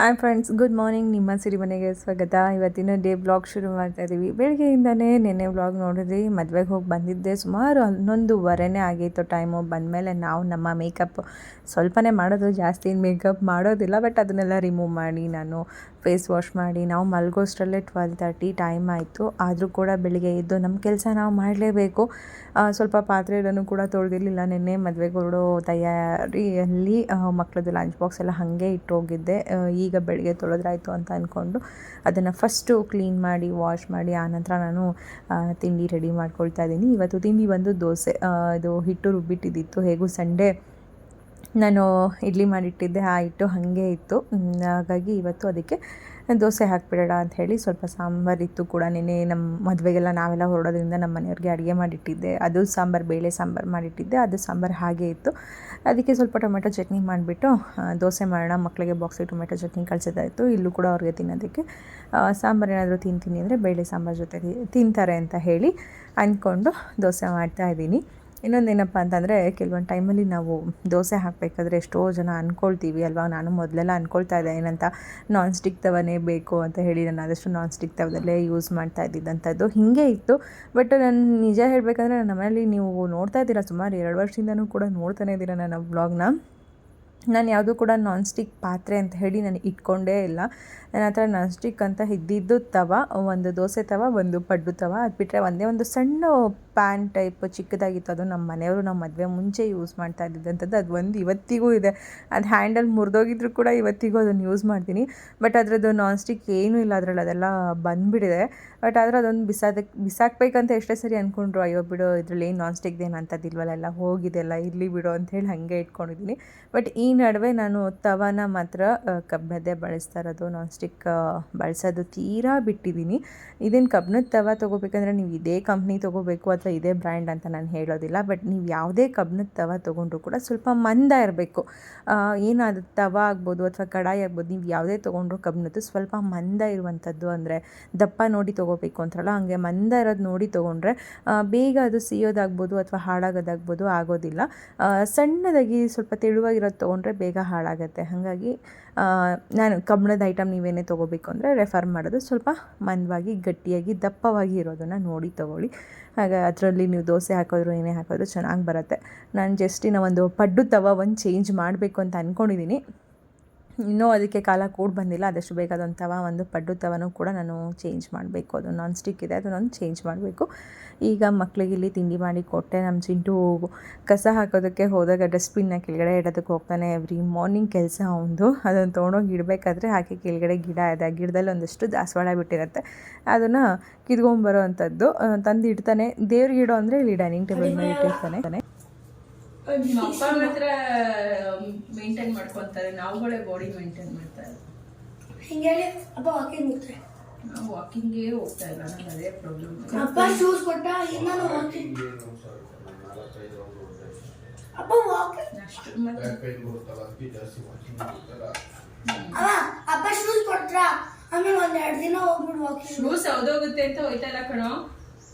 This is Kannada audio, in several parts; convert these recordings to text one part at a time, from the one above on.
Hi friends, good morning. ನಿಮ್ಮ ಸಿರಿ ಮನೆಗೆ ಸ್ವಾಗತ. ಇವತ್ತಿನ ಡೇ ಬ್ಲಾಗ್ ಶುರು ಮಾಡ್ತಾ ಇದ್ದೀವಿ. ಬೆಳಗ್ಗೆಯಿಂದನೇ ನೆನ್ನೆ ಬ್ಲಾಗ್ ನೋಡಿದ್ರಿ. ಮದುವೆಗೆ ಹೋಗಿ ಬಂದಿದ್ದೆ. ಸುಮಾರು 11:15 ಆಗಿತ್ತು ಟೈಮು. ಬಂದಮೇಲೆ ನಾವು ನಮ್ಮ ಮೇಕಪ್ ಸ್ವಲ್ಪನೇ ಮಾಡೋದು, ಜಾಸ್ತಿ ಮೇಕಪ್ ಮಾಡೋದಿಲ್ಲ. ಬಟ್ ಅದನ್ನೆಲ್ಲ ರಿಮೂವ್ ಮಾಡಿ ನಾನು ಫೇಸ್ ವಾಶ್ ಮಾಡಿ ನಾವು ಮಲಗೋಷ್ಟರಲ್ಲೇ 12:30 ಟೈಮ್ ಆಯಿತು. ಆದರೂ ಕೂಡ ಬೆಳಿಗ್ಗೆ ಎದ್ದು ನಮ್ಮ ಕೆಲಸ ನಾವು ಮಾಡಲೇಬೇಕು. ಸ್ವಲ್ಪ ಪಾತ್ರೆಗಳನ್ನು ಕೂಡ ತೊಳೆದಿರಲಿಲ್ಲ. ನಿನ್ನೆ ಮದುವೆಗೆ ಹೊರಡೋ ತಯಾರಿಯಲ್ಲಿ ಮಕ್ಕಳದ್ದು ಲಂಚ್ ಬಾಕ್ಸ್ ಎಲ್ಲ ಹಾಗೆ ಇಟ್ಟು ಹೋಗಿದ್ದೆ. ಈಗ ಬೆಳಿಗ್ಗೆ ತೊಳೆದ್ರಾಯ್ತು ಅಂತ ಅಂದ್ಕೊಂಡು ಅದನ್ನು ಫಸ್ಟು ಕ್ಲೀನ್ ಮಾಡಿ ವಾಶ್ ಮಾಡಿ ಆನಂತರ ನಾನು ತಿಂಡಿ ರೆಡಿ ಮಾಡ್ಕೊಳ್ತಾ ಇದ್ದೀನಿ. ಇವತ್ತು ತಿಂಡಿ ಬಂದು ದೋಸೆ. ಇದು ಹಿಟ್ಟು ರುಬ್ಬಿಟ್ಟಿದ್ದಿತ್ತು. ಹೇಗೂ ಸಂಡೇ ನಾನು ಇಡ್ಲಿ ಮಾಡಿಟ್ಟಿದ್ದೆ, ಆ ಹಿಟ್ಟು ಹಾಗೆ ಇತ್ತು. ಹಾಗಾಗಿ ಇವತ್ತು ಅದಕ್ಕೆ ದೋಸೆ ಹಾಕಿಬಿಡೋಣ ಅಂತ ಹೇಳಿ ಸ್ವಲ್ಪ ಸಾಂಬಾರಿತ್ತು ಕೂಡ. ನೆನ್ನೆ ನಮ್ಮ ಮದುವೆಗೆಲ್ಲ ನಾವೆಲ್ಲ ಹೊರಡೋದ್ರಿಂದ ನಮ್ಮ ಮನೆಯವ್ರಿಗೆ ಅಡುಗೆ ಮಾಡಿಟ್ಟಿದ್ದೆ. ಅದು ಸಾಂಬಾರು, ಬೇಳೆ ಸಾಂಬಾರು ಮಾಡಿಟ್ಟಿದ್ದೆ. ಅದು ಸಾಂಬಾರು ಹಾಗೆ ಇತ್ತು. ಅದಕ್ಕೆ ಸ್ವಲ್ಪ ಟೊಮೆಟೊ ಚಟ್ನಿ ಮಾಡಿಬಿಟ್ಟು ದೋಸೆ ಮಾಡೋಣ, ಮಕ್ಕಳಿಗೆ ಬಾಕ್ಸಿಗೆ ಟೊಮೆಟೊ ಚಟ್ನಿ ಕಳಿಸಿದ್ದಾಯಿತು. ಇಲ್ಲೂ ಕೂಡ ಅವ್ರಿಗೆ ತಿನ್ನೋದಕ್ಕೆ ಸಾಂಬಾರು ಏನಾದರೂ ತಿಂತೀನಿ ಅಂದರೆ ಬೇಳೆ ಸಾಂಬಾರು ಜೊತೆಗೆ ತಿಂತಾರೆ ಅಂತ ಹೇಳಿ ಅಂದ್ಕೊಂಡು ದೋಸೆ ಮಾಡ್ತಾಯಿದ್ದೀನಿ. ಇನ್ನೊಂದೇನಪ್ಪ ಅಂತಂದರೆ, ಕೆಲವೊಂದು ಟೈಮಲ್ಲಿ ನಾವು ದೋಸೆ ಹಾಕಬೇಕಾದ್ರೆ ಎಷ್ಟೋ ಜನ ಅಂದ್ಕೊಳ್ತೀವಿ ಅಲ್ವಾ. ನಾನು ಮೊದಲೆಲ್ಲ ಅಂದ್ಕೊಳ್ತಾ ಇದ್ದೆ ಏನಂತ, ನಾನ್ ಸ್ಟಿಕ್ ತವನೇ ಬೇಕು ಅಂತ ಹೇಳಿ. ನಾನು ಆದಷ್ಟು ನಾನ್ ಸ್ಟಿಕ್ ತವದಲ್ಲೇ ಯೂಸ್ ಮಾಡ್ತಾ ಇದ್ದಿದ್ದಂಥದ್ದು ಹೀಗೆ ಇತ್ತು. ಬಟ್ ನಾನು ನಿಜ ಹೇಳಬೇಕಂದ್ರೆ, ನಮ್ಮ ಮನೇಲಿ ನೀವು ನೋಡ್ತಾ ಇದ್ದೀರಾ, ಸುಮಾರು 2 ವರ್ಷದಿಂದನೂ ಕೂಡ ನೋಡ್ತಾನೇ ಇದ್ದೀರಾ ನನ್ನ ಬ್ಲಾಗ್ನ. ನಾನು ಯಾವುದೂ ಕೂಡ ನಾನ್ ಸ್ಟಿಕ್ ಪಾತ್ರೆ ಅಂತ ಹೇಳಿ ನಾನು ಇಟ್ಕೊಂಡೇ ಇಲ್ಲ. ನನ್ನ ಹತ್ರ ನಾನ್ ಸ್ಟಿಕ್ ಅಂತ ಇದ್ದಿದ್ದು ತವ, ಒಂದು ದೋಸೆ ತವ, ಒಂದು ಪಡ್ಡು ತವ. ಅದು ಬಿಟ್ಟರೆ ಒಂದೇ ಒಂದು ಸಣ್ಣ ಪ್ಯಾನ್ ಟೈಪ್ ಚಿಕ್ಕದಾಗಿತ್ತು. ಅದು ನಮ್ಮ ಮನೆಯವರು ನಮ್ಮ ಮದುವೆ ಮುಂಚೆ ಯೂಸ್ ಮಾಡ್ತಾ ಇದ್ದಿದ್ದಂಥದ್ದು. ಅದು ಒಂದು ಇವತ್ತಿಗೂ ಇದೆ. ಅದು ಹ್ಯಾಂಡಲ್ ಮುರಿದೋಗಿದ್ರು ಕೂಡ ಇವತ್ತಿಗೂ ಅದನ್ನು ಯೂಸ್ ಮಾಡ್ತೀನಿ. ಬಟ್ ಅದರದ್ದು ನಾನ್ ಸ್ಟಿಕ್ ಏನೂ ಇಲ್ಲ ಅದರಲ್ಲಿ, ಅದೆಲ್ಲ ಬಂದುಬಿಟ್ಟಿದೆ. ಬಟ್ ಆದರೆ ಅದೊಂದು ಬಿಸಾಕಬೇಕಂತ ಎಷ್ಟೇ ಸರಿ ಅಂದ್ಕೊಂಡ್ರು, ಅಯ್ಯೋ ಬಿಡು ಇದರಲ್ಲಿ ಏನು ನಾನ್ ಸ್ಟಿಕ್ದೇನು ಅಂಥದ್ದಿಲ್ವಲ್ಲ, ಎಲ್ಲ ಹೋಗಿದೆಲ್ಲ, ಇರಲಿ ಬಿಡು ಅಂಥೇಳಿ ಹಾಗೆ ಇಟ್ಕೊಂಡಿದ್ದೀನಿ. ಬಟ್ ಈ ನಡುವೆ ನಾನು ತವನ ಮಾತ್ರ ಕಬ್ಬಿಣದ್ದೇ ಬಳಸ್ತಾ ಇರೋದು. ನಾನ್ ಸ್ಟಿಕ್ ಬಳಸೋದು ತೀರಾ ಬಿಟ್ಟಿದ್ದೀನಿ. ಇದೇನು ಕಬ್ಬಿಣದ ತವ ತೊಗೋಬೇಕಂದ್ರೆ ನೀವು ಇದೇ ಕಂಪ್ನಿ ತೊಗೋಬೇಕು ಅಥವಾ ಇದೇ ಬ್ರ್ಯಾಂಡ್ ಅಂತ ನಾನು ಹೇಳೋದಿಲ್ಲ. ಬಟ್ ನೀವು ಯಾವುದೇ ಕಬ್ಬಿಣದ ತವ ತೊಗೊಂಡ್ರು ಕೂಡ ಸ್ವಲ್ಪ ಮಂದ ಇರಬೇಕು. ಏನಾದರೂ ತವ ಆಗ್ಬೋದು ಅಥವಾ ಕಡಾಯಿ ಆಗ್ಬೋದು, ನೀವು ಯಾವುದೇ ತೊಗೊಂಡ್ರು ಕಬ್ಬಿಣದ್ದು ಸ್ವಲ್ಪ ಮಂದ ಇರುವಂಥದ್ದು, ಅಂದರೆ ದಪ್ಪ ನೋಡಿ ತೊಗೋಬೇಕು ಅಂತಾರಲ್ಲ, ಹಾಗೆ ಮಂದ ಇರೋದು ನೋಡಿ ತೊಗೊಂಡ್ರೆ ಬೇಗ ಅದು ಸಿಯೋದಾಗ್ಬೋದು ಅಥವಾ ಹಾಳಾಗೋದಾಗ್ಬೋದು, ಆಗೋದಿಲ್ಲ. ಸಣ್ಣದಾಗಿ ಸ್ವಲ್ಪ ತೆಳುವಾಗಿರೋದು ತೊಗೊಂಡ್ರೆ ಬೇಗ ಹಾಳಾಗುತ್ತೆ. ಹಾಗಾಗಿ ನಾನು ಕಬ್ಬಿಣದ ಐಟಮ್ ನೀವೇನೇ ತೊಗೋಬೇಕು ಅಂದರೆ ರೆಫರ್ ಮಾಡೋದು ಸ್ವಲ್ಪ ಮಂದವಾಗಿ, ಗಟ್ಟಿಯಾಗಿ, ದಪ್ಪವಾಗಿ ಇರೋದನ್ನು ನೋಡಿ ತೊಗೊಳ್ಳಿ. ಹಾಗೆ ಅದರಲ್ಲಿ ನೀವು ದೋಸೆ ಹಾಕೋದ್ರು ಏನೇ ಹಾಕೋದ್ರು ಚೆನ್ನಾಗಿ ಬರುತ್ತೆ. ನಾನು ಜಸ್ಟ್ ಒಂದು ಪಡ್ಡು ತವ ಒಂದು ಚೇಂಜ್ ಮಾಡಬೇಕು ಅಂತ ಅಂದ್ಕೊಂಡಿದ್ದೀನಿ. ಇನ್ನೂ ಅದಕ್ಕೆ ಕಾಲ ಕೂಡ ಬಂದಿಲ್ಲ. ಆದಷ್ಟು ಬೇಗ ಅದೊಂದು ತವ, ಒಂದು ಪಡ್ಡು ತವನೂ ಕೂಡ ನಾನು ಚೇಂಜ್ ಮಾಡಬೇಕು. ಅದು ನಾನ್ ಸ್ಟಿಕ್ ಇದೆ, ಅದನ್ನೊಂದು ಚೇಂಜ್ ಮಾಡಬೇಕು. ಈಗ ಮಕ್ಕಳಿಗೆ ಇಲ್ಲಿ ತಿಂಡಿ ಮಾಡಿ ಕೊಟ್ಟೆ. ನಮ್ಮ ಚಿಂಟು ಕಸ ಹಾಕೋದಕ್ಕೆ ಹೋದಾಗ ಡಸ್ಟ್ಬಿನ್ನ ಕೆಳಗಡೆ ಇಡೋದಕ್ಕೆ ಹೋಗ್ತಾನೆ. ಎವ್ರಿ ಮಾರ್ನಿಂಗ್ ಕೆಲಸ ಅವನದು. ಅದನ್ನು ತೊಗೊಂಡೋಗಿ ಇಡಬೇಕಾದ್ರೆ ಹಾಗೆ ಕೆಳಗಡೆ ಗಿಡ ಇದೆ, ಆ ಗಿಡದಲ್ಲಿ ಒಂದಷ್ಟು ದಾಸವಾಳ ಬಿಟ್ಟಿರುತ್ತೆ. ಅದನ್ನು ಕಿತ್ಕೊಂಬರೋ ಅಂಥದ್ದು ತಂದು ಇಡ್ತಾನೆ. ದೇವ್ರಿಗೆ ಇಡೋ ಅಂದರೆ ಇಲ್ಲಿ ಡೈನಿಂಗ್ ಟೇಬಲ್ ಮೇಲೆ ಇಟ್ಟಿರ್ತಾನೆ. ನಿಮ್ಮ ಅಪ್ಪ ಮಾತ್ರ ಮೇಂಟೈನ್ ಮಾಡ್ಕೊಂತಾರೆ, ನಾವುಗಳೇ ಬಾಡಿ ಮೇಂಟೈನ್ ಮಾಡ್ತಾರೆ. ಹಿಂಗೆ ಅಪ್ಪ ವಾಕಿಂಗ್ ಹೋಗ್ತಾರೆ, ನಾವು ವಾಕಿಂಗ್ಗೆ ಹೋಗ್ತಾ ಇಲ್ಲ. ನನಗೆ ಅದೇ ಪ್ರಾಬ್ಲಮ್. ಅಪ್ಪ ಶೂಸ್ ಕೊಟ್ಟ, ನಾನು ವಾಕಿಂಗ್. ಅಪ್ಪ ವಾಕಿಂಗ್ ಅಷ್ಟು ಮತ್ತೆ ಅಪ್ಪ ಶೂಸ್ ಕೊಟ್ರ, ಆಮೇಲೆ 1-2 ದಿನ ಹೋಗ್ಬಿಡು ವಾಕಿಂಗ್. ಶೂಸ್ ಹೌದೋಗುತ್ತೆ ಅಂತ ಹೋಯ್ತಾ ಇಲ್ಲ ಕಣೋ.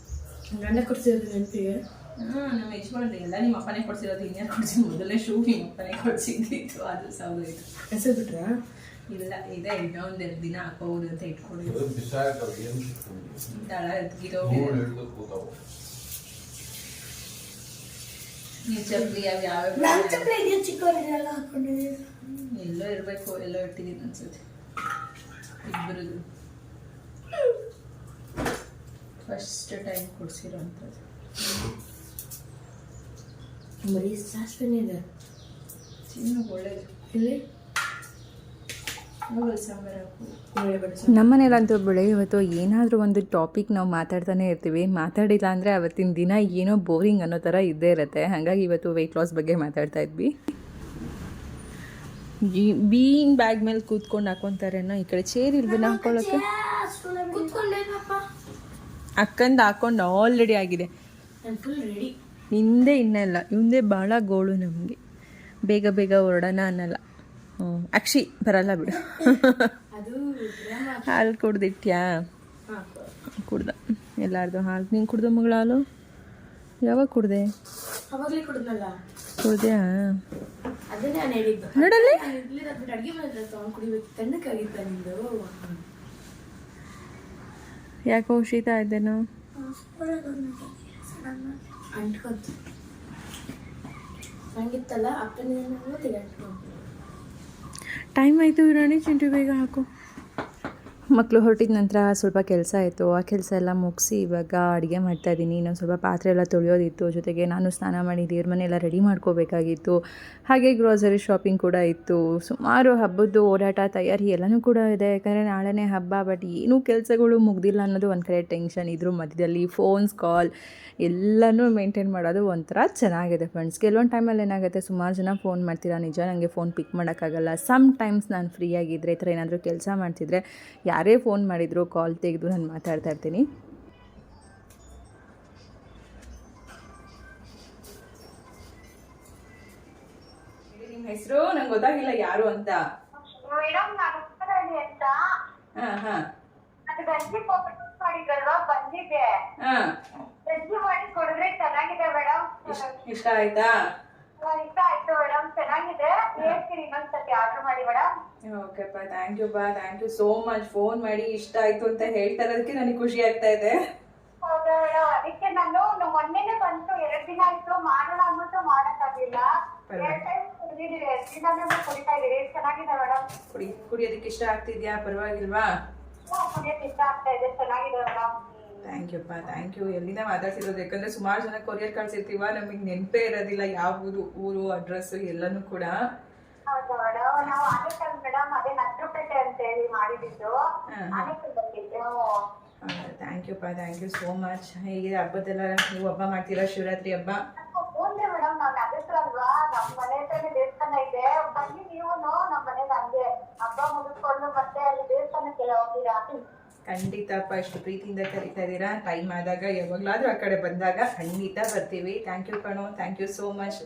ಗಂಡ ಕೊಡ್ಸಿರೋದು ನೆನಪಿಗೆ. ನಮ್ಮ ಯಜಮಾನ್ರಿ ಎಲ್ಲ ನಿಮ್ಮ ಅಪ್ಪನೇ ಕೊಡ್ಸಿರೋದು. ಇನ್ಯಾರು ಕೊಡ್ಸಿ, ಮೊದಲನೇ ಶೂ ನಿಮ್ಮ ಅಪ್ಪನೇ ಕೊಡ್ಸಿದ್ದಿತ್ತು, ಅದು ಸೌದೋಯ್ತು. ಹೆಸರು ಬಿಟ್ರ ಇಲ್ಲ, ಇದೆ ಇನ್ನೊಂದು 2 ದಿನ ಹಾಕೋದು ಅಂತ ಇಟ್ಕೊಂಡಿದ್ದು. ತಳ ಎದ್ಗಿರೋ ನೀವು ಚಪ್ಪಲಿ ನನ್ನ ಚಪ್ಪಲಿ ಇದೆಯಾ, ಚಿಕ್ಕವರಿಗೆಲ್ಲ ಹಾಕೊಂಡಿದ್ದೀವಿ. ಎಲ್ಲೋ ಇರಬೇಕು, ಎಲ್ಲೋ ಇಟ್ಟಿದ್ದೀನಿ ಅನ್ಸುತ್ತೆ. ಇಬ್ಬರದು ಫಸ್ಟ್ ಟೈಮ್ ಕೊಡ್ಸಿರೋ ಅಂಥದ್ದು. ಬರೀ ಸಾಸ್ವೆನೇ ಇದೆ. ಚಿನ್ನ ಒಳ್ಳೇದು. ಇಲ್ಲಿ ನಮ್ಮನೇಲಂತೂ ಬೆಳಗ್ಗೆ ಇವತ್ತು ಏನಾದರೂ ಒಂದು ಟಾಪಿಕ್ ನಾವು ಮಾತಾಡ್ತಾನೆ ಇರ್ತೀವಿ. ಮಾತಾಡಿಲ್ಲ ಅಂದರೆ ಅವತ್ತಿನ ದಿನ ಏನೋ ಬೋರಿಂಗ್ ಅನ್ನೋ ಥರ ಇದ್ದೇ ಇರುತ್ತೆ. ಹಾಗಾಗಿ ಇವತ್ತು ವೆಯ್ಟ್ ಲಾಸ್ ಬಗ್ಗೆ ಮಾತಾಡ್ತಾ ಇದ್ವಿ. ಬೀನ್ ಬ್ಯಾಗ್ ಮೇಲೆ ಕೂತ್ಕೊಂಡು ಹಾಕೊತಾರೇನೋ. ಈ ಕಡೆ ಚೇರ್ ಇಲ್ವೇನೋ ಹಾಕೊಳ್ಳೋಕ್ಕೆ. ಅಕ್ಕಂದು ಹಾಕೊಂಡು ಆಲ್ರೆಡಿ ಆಗಿದೆ. ಹಿಂದೆ ಇನ್ನಲ್ಲ, ಹಿಂದೆ ಭಾಳ ಗೋಳು ನಮಗೆ. ಬೇಗ ಬೇಗ ಹೊರಡೋಣ ಅನ್ನಲ್ಲ. ಅಕ್ಷಿ ಬರಲ್ಲ ಬಿಡು. ಹಾಲು ಕುಡ್ದಿಟ್ಯಾ? ಕುಡ್ದ ಎಲ್ಲಾರ್ದು ಹಾಲು. ನೀನು ಕುಡ್ದ ಮಗಳ ಹಾಲು? ಯಾವಾಗ ಕುಡ್ದೆ? ಅವಾಗಲೇ ಕುಡ್ದಲ್ಲ. ಕುಡ್ದ್ಯಾ? ಅದೇ ನಾನು ಹೇಳಿದ್ದು ನೋಡಲ್ಲಿ ಅಡುಗೆ ಮಾಡಿದ್ರೆ ತಗೊಂಡು ಕುಡಿಬೇಕು, ತಣ್ಣಕ್ಕಾಗಿತ್ತ ನಿಂದು. ಯಾಕೋ ಶೀತ ಇದ್ದೇನೋ? ಅಂಟ್ಕೊಂತು ಹಂಗಿತ್ತಲ್ಲ ಅಪ್ಪನಿಂದ ತೆಗೆಂಟ್ಕೊಂಡು. ಟೈಮ್ ಆಯಿತು ರಾಣಿ, ಚಿಂಟು ಬೇಗ ಹಾಕು. ಮಕ್ಕಳು ಹೊರಟಿದ ನಂತರ ಸ್ವಲ್ಪ ಕೆಲಸ ಆಯಿತು. ಆ ಕೆಲಸ ಎಲ್ಲ ಮುಗಿಸಿ ಇವಾಗ ಅಡುಗೆ ಮಾಡ್ತಾಯಿದ್ದೀನಿ. ಇನ್ನೊಂದು ಸ್ವಲ್ಪ ಪಾತ್ರೆ ಎಲ್ಲ ತೊಳೆಯೋದಿತ್ತು, ಜೊತೆಗೆ ನಾನು ಸ್ನಾನ ಮಾಡಿ ದೇವ್ರ ಮನೆಯೆಲ್ಲ ರೆಡಿ ಮಾಡ್ಕೋಬೇಕಾಗಿತ್ತು. ಹಾಗೆ ಗ್ರೋಸರಿ ಶಾಪಿಂಗ್ ಕೂಡ ಇತ್ತು. ಸುಮಾರು ಹಬ್ಬದ್ದು ಓಡಾಟ ತಯಾರಿ ಎಲ್ಲನೂ ಕೂಡ ಇದೆ, ಯಾಕಂದರೆ ನಾಳೆನೇ ಹಬ್ಬ. ಬಟ್ ಏನೂ ಕೆಲಸಗಳು ಮುಗ್ದಿಲ್ಲ ಅನ್ನೋದು ಒಂದು ಕಡೆ ಟೆನ್ಷನ್. ಇದ್ರ ಮಧ್ಯದಲ್ಲಿ ಫೋನ್ಸ್ ಕಾಲ್ ಎಲ್ಲನೂ ಮೇಂಟೈನ್ ಮಾಡೋದು ಒಂಥರ ಚೆನ್ನಾಗಿದೆ ಫ್ರೆಂಡ್ಸ್. ಕೆಲವೊಂದು ಟೈಮಲ್ಲಿ ಏನಾಗುತ್ತೆ, ಸುಮಾರು ಜನ ಫೋನ್ ಮಾಡ್ತೀರಾ, ನಿಜ ನನಗೆ ಫೋನ್ ಪಿಕ್ ಮಾಡೋಕ್ಕಾಗಲ್ಲ. ಸಮ್ ಟೈಮ್ಸ್ ನಾನು ಫ್ರೀ ಆಗಿದ್ದರೆ, ಈ ಥರ ಏನಾದರೂ ಕೆಲಸ ಮಾಡ್ತಿದ್ರೆ ಯಾರೇ ಫೋನ್ ಮಾಡಿದ್ರು ಕಾಲ್ ತೆಗೆದು ನಾನು ಮಾತಾಡ್ತಾ ಇರ್ತೀನಿ. ನಿಮ್ಮ ಹೆಸರು ನಂಗೆ ಗೊತ್ತಾಗಿಲ್ಲ ಯಾರು ಅಂತ. ಮೇಡಮ್ ನಾನು ಉತ್ತರಾಣಿ ಅಂತ. ಅದು ಗಂಜಿ ಮಾಡಿದ್ರಲ್ವಾ, ಬಂದಿದ್ದೆ. ಗಂಜಿ ಮಾಡಿ ಕೊಡಿದ್ರೆ ಚೆನ್ನಾಗಿದೆ ಮೇಡಮ್. ಇಷ್ಟ ಆಯ್ತಾ? ಇಷ್ಟ ಆಯ್ತು ಮೇಡಮ್, ಚೆನ್ನಾಗಿದೆ. ಹೇಳ್ತೀನಿ ಇನ್ನೊಂದ್ಸತಿ ಆರ್ಡರ್ ಮಾಡಿ ಮೇಡಮ್. ಓಕೆಪ್ಪ, thank you so much. Phone ಮಾಡಿ ಇಷ್ಟ ಆಯ್ತು ಅಂತ ಹೇಳ್ತಾ ಇರೋದಕ್ಕೆ ನನಗೆ ಖುಷಿ ಆಗ್ತಾ ಇದೆ. ಹೌದಾ ಮೇಡಮ್, ಅದಕ್ಕೆ ನಾನು ಮೊನ್ನೆನೆ ಬಂತು, 2 ದಿನ ಆಯ್ತು ಮಾಡೋಣ ಅಂದ್ಬಿಟ್ಟು ಮಾಡಕ್ಕಾಗಿಲ್ಲ. 2 ಟೈಮ್ ಕುಡಿದಿದ್ದೀರಿ, 2 ದಿನನೇ ಕುಡಿತಾ ಇದೀರಿ. ಚೆನ್ನಾಗಿದೆ ಮೇಡಮ್. ಕುಡಿಯೋದಕ್ಕೆ ಇಷ್ಟ ಆಗ್ತಿದ್ಯಾ? ಪರವಾಗಿಲ್ವಾ? ಕುಡಿಯೋಕೆ ಇಷ್ಟ ಆಗ್ತಾ ಇದೆ, ಚೆನ್ನಾಗಿದೆ ಮೇಡಮ್. Thank you. ಎಲ್ಲಿಂದ ಮಾತಾಡ್ತಿರೋದು, ಯಾಕಂದ್ರೆ ಸುಮಾರು ಜನ ಕೊರಿಯರ್ ಕಳ್ಸಿರ್ತೀವ, ನಮಗೆ ನೆನಪೇ ಇರೋದಿಲ್ಲ ಯಾವ ಊರು ಅಡ್ರೆಸ್ ಎಲ್ಲನೂ ಕೂಡ. ಹೌದು ಮೇಡಮ್, ನಾವು ಆನೇಕಲ್ ಮೇಡಮ್, ಅದೇ ನಟ್ರುಪೇಟೆ ಅಂತ ಹೇಳಿ ಮಾಡಿದ್ದು. ಆನೇಕಲ್ ಬಂದಿದ್ದು. Thank you so much. ಹೇಗಿದೆ ಹಬ್ಬದೆಲ್ಲ? ನೀವು ಹಬ್ಬ ಮಾಡ್ತೀರಾ, ಶಿವರಾತ್ರಿ ಹಬ್ಬ? ಹ್ಞೂ ಮೇಡಮ್, ನಾವು ನಗರಲ್ವಾ, ನಮ್ಮ ಮನೆ ಹತ್ರನೇ ದೇವಸ್ಥಾನ ಇದೆ. ಬನ್ನಿ ನೀವು ನಮ್ಮ ಮನೆಗೆ, ಹಂಗೆ ಹಬ್ಬ ಮುಗಿಸ್ಕೊಂಡು ಮತ್ತೆ ಅಲ್ಲಿ ದೇವಸ್ಥಾನಕ್ಕೆಲ್ಲ ಹೋಗ್ತೀರಾ? ಖಂಡಿತಪ್ಪ, ಇಷ್ಟು ಪ್ರೀತಿಯಿಂದ ಕರೀತಾ ಇದ್ದೀರಾ. ಟೈಮ್ ಆದಾಗ ಯಾವಾಗಲಾದ್ರೂ ಆ ಕಡೆ ಬಂದಾಗ ಖಂಡಿತ ಬರ್ತೀವಿ. ಥ್ಯಾಂಕ್ ಯು ಕಣೋ, ಥ್ಯಾಂಕ್ ಯು ಸೋ ಮಚ್.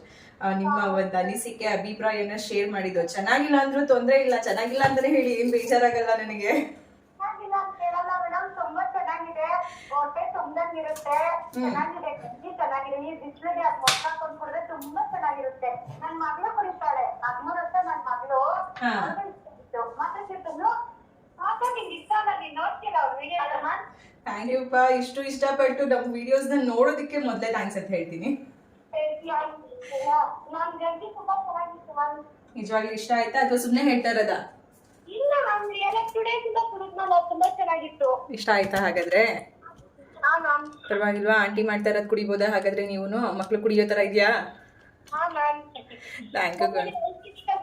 ನಿಮ್ಮ ಒಂದು ಅನಿಸಿಕೆ ಅಭಿಪ್ರಾಯನ ಶೇರ್ ಮಾಡಿದ್ದು. ಚೆನ್ನಾಗಿಲ್ಲ ಅಂದ್ರೂ ತೊಂದರೆ ಇಲ್ಲ, ಚೆನ್ನಾಗಿಲ್ಲ ಅಂದ್ರೆ ಹೇಳಿ, ಏನು ಬೇಜಾರಾಗಲ್ಲ ನನಗೆ. ಚೆನ್ನಾಗಿಲ್ಲ ಅಂತ ಹೇಳಲ್ಲ ಮೇಡಮ್, ತುಂಬಾ ಚೆನ್ನಾಗಿದೆ. ಹೊಟ್ಟೆ ತುಂಬಂಗಿರುತ್ತೆ, ಚೆನ್ನಾಗಿದೆ. ಗಂಜಿ ಚೆನ್ನಾಗಿದೆ. ಈ ಬಿಸಿಲಿಗೆ ಅದು ಮೊಟ್ಟೆ ಹಾಕೊಂಡು ಕುಡಿದ್ರೆ ತುಂಬಾ ಚೆನ್ನಾಗಿರುತ್ತೆ. ನನ್ನ ಮಗಳು ಕುಡಿತಾಳೆ, 13 ವರ್ಷ ನನ್ನ ಮಗಳು. ಮತ್ತೆ ಸಿಟ್ಟು ನಿಂಗೆ ಇಷ್ಟ ಅಲ್ಲ, ನೀನ್ ನೋಡ್ತೀರಾ ಅವ್ರ ವಿಡಿಯೋ? ಥ್ಯಾಂಕ್ ಯು ಪಾ, ಇಷ್ಟು ಇಷ್ಟಪಟ್ಟು ನಮ್ಮ ವಿಡಿಯೋಸ್ನ ನೋಡೋದಕ್ಕೆ ಮೊದಲೇ ಥ್ಯಾಂಕ್ಸ್ ಅಂತ ಹೇಳ್ತೀನಿ. ನಾನ್ ಗಂಜಿ ತುಂಬಾ ಚೆನ್ನಾಗಿತ್ತು ಮ್ಯಾಮ್. ನಿಜವಾಗ್ಲೂ ಇಷ್ಟ ಆಯ್ತಾ ಅಥವಾ ಸುಮ್ಮನೆ ಹೇಳ್ತಾ ಇರೋದಾ? ಇಲ್ಲ ಮ್ಯಾಮ್, ರಿಯಲ್ 2 ಡೇಸ್ ಇಂದ ಕುಡಿದ್ನಲ್ಲ, ತುಂಬಾ ಚೆನ್ನಾಗಿತ್ತು. ಇಷ್ಟ ಆಯ್ತಾ ಹಾಗಾದ್ರೆ? ಹಾ ಮ್ಯಾಮ್. ಪರವಾಗಿಲ್ವಾ? ಆಂಟಿ ಮಾಡ್ತಾ ಇರೋದು ಕುಡಿಬೋದಾ ಹಾಗಾದ್ರೆ? ನೀವುನು ಮಕ್ಳು ಕುಡಿಯೋ ತರ ಇದೆಯಾ? ಹಾ ಮ್ಯಾಮ್. Thank you.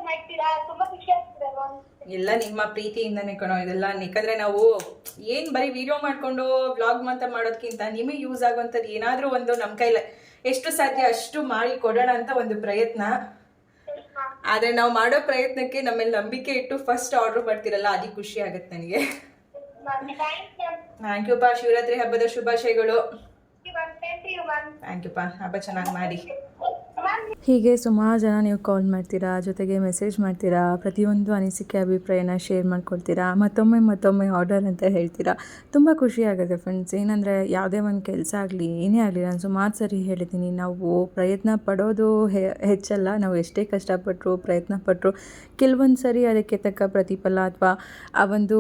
ಮಾಡ್ತೀರಾ? ತುಂಬಾ ಖುಷಿ ಆಗ್ತಿದೆ ಮ್ಯಾಮ್. ಎಲ್ಲ ನಿಮ್ಮ ಪ್ರೀತಿಯಿಂದನೇ ಕಣೋ ಇದೆಲ್ಲ. ಯಾಕಂದ್ರೆ ನಾವು ಏನು ಬರೀ ವಿಡಿಯೋ ಮಾಡ್ಕೊಂಡು ವ್ಲಾಗ್ ಮಾತ್ರ ಮಾಡೋದಕ್ಕಿಂತ ನಿಮಗೆ ಯೂಸ್ ಆಗುವಂಥದ್ದು ಏನಾದರೂ ಒಂದು ನಮ್ಮ ಕೈಲಿ ಎಷ್ಟು ಸಾಧ್ಯ ಅಷ್ಟು ಮಾಡಿ ಕೊಡೋಣ ಅಂತ ಒಂದು ಪ್ರಯತ್ನ. ಆದರೆ ನಾವು ಮಾಡೋ ಪ್ರಯತ್ನಕ್ಕೆ ನಮ್ಮಲ್ಲಿ ನಂಬಿಕೆ ಇಟ್ಟು ಫಸ್ಟ್ ಆರ್ಡರ್ ಮಾಡ್ತಿರಲ್ಲ, ಅದಕ್ಕೆ ಖುಷಿ ಆಗುತ್ತೆ ನನಗೆ. ಥ್ಯಾಂಕ್ ಯು ಪಾ. ಶಿವರಾತ್ರಿ ಹಬ್ಬದ ಶುಭಾಶಯಗಳು. ಥ್ಯಾಂಕ್ ಯು ಪಾ. ಹಬ್ಬ ಚೆನ್ನಾಗಿ ಮಾಡಿ. ಹೀಗೆ ಸುಮಾರು ಜನ ನೀವು ಕಾಲ್ ಮಾಡ್ತೀರಾ, ಜೊತೆಗೆ ಮೆಸೇಜ್ ಮಾಡ್ತೀರಾ, ಪ್ರತಿಯೊಂದು ಅನಿಸಿಕೆ ಅಭಿಪ್ರಾಯನ ಶೇರ್ ಮಾಡ್ಕೊಳ್ತೀರಾ, ಮತ್ತೊಮ್ಮೆ ಆರ್ಡರ್ ಅಂತ ಹೇಳ್ತೀರಾ. ತುಂಬ ಖುಷಿ ಆಗುತ್ತೆ ಫ್ರೆಂಡ್ಸ್. ಏನಂದರೆ ಯಾವುದೇ ಒಂದು ಕೆಲಸ ಆಗಲಿ ಏನೇ ಆಗಲಿ, ನಾನು ಸುಮಾರು ಸರಿ ಹೇಳಿದ್ದೀನಿ, ನಾವು ಪ್ರಯತ್ನ ಪಡೋದು ಹೆಚ್ಚಲ್ಲ. ನಾವು ಎಷ್ಟೇ ಕಷ್ಟಪಟ್ಟರು ಪ್ರಯತ್ನ ಪಟ್ಟರು ಕೆಲವೊಂದು ಸರಿ ಅದಕ್ಕೆ ತಕ್ಕ ಪ್ರತಿಫಲ ಅಥವಾ ಆ ಒಂದು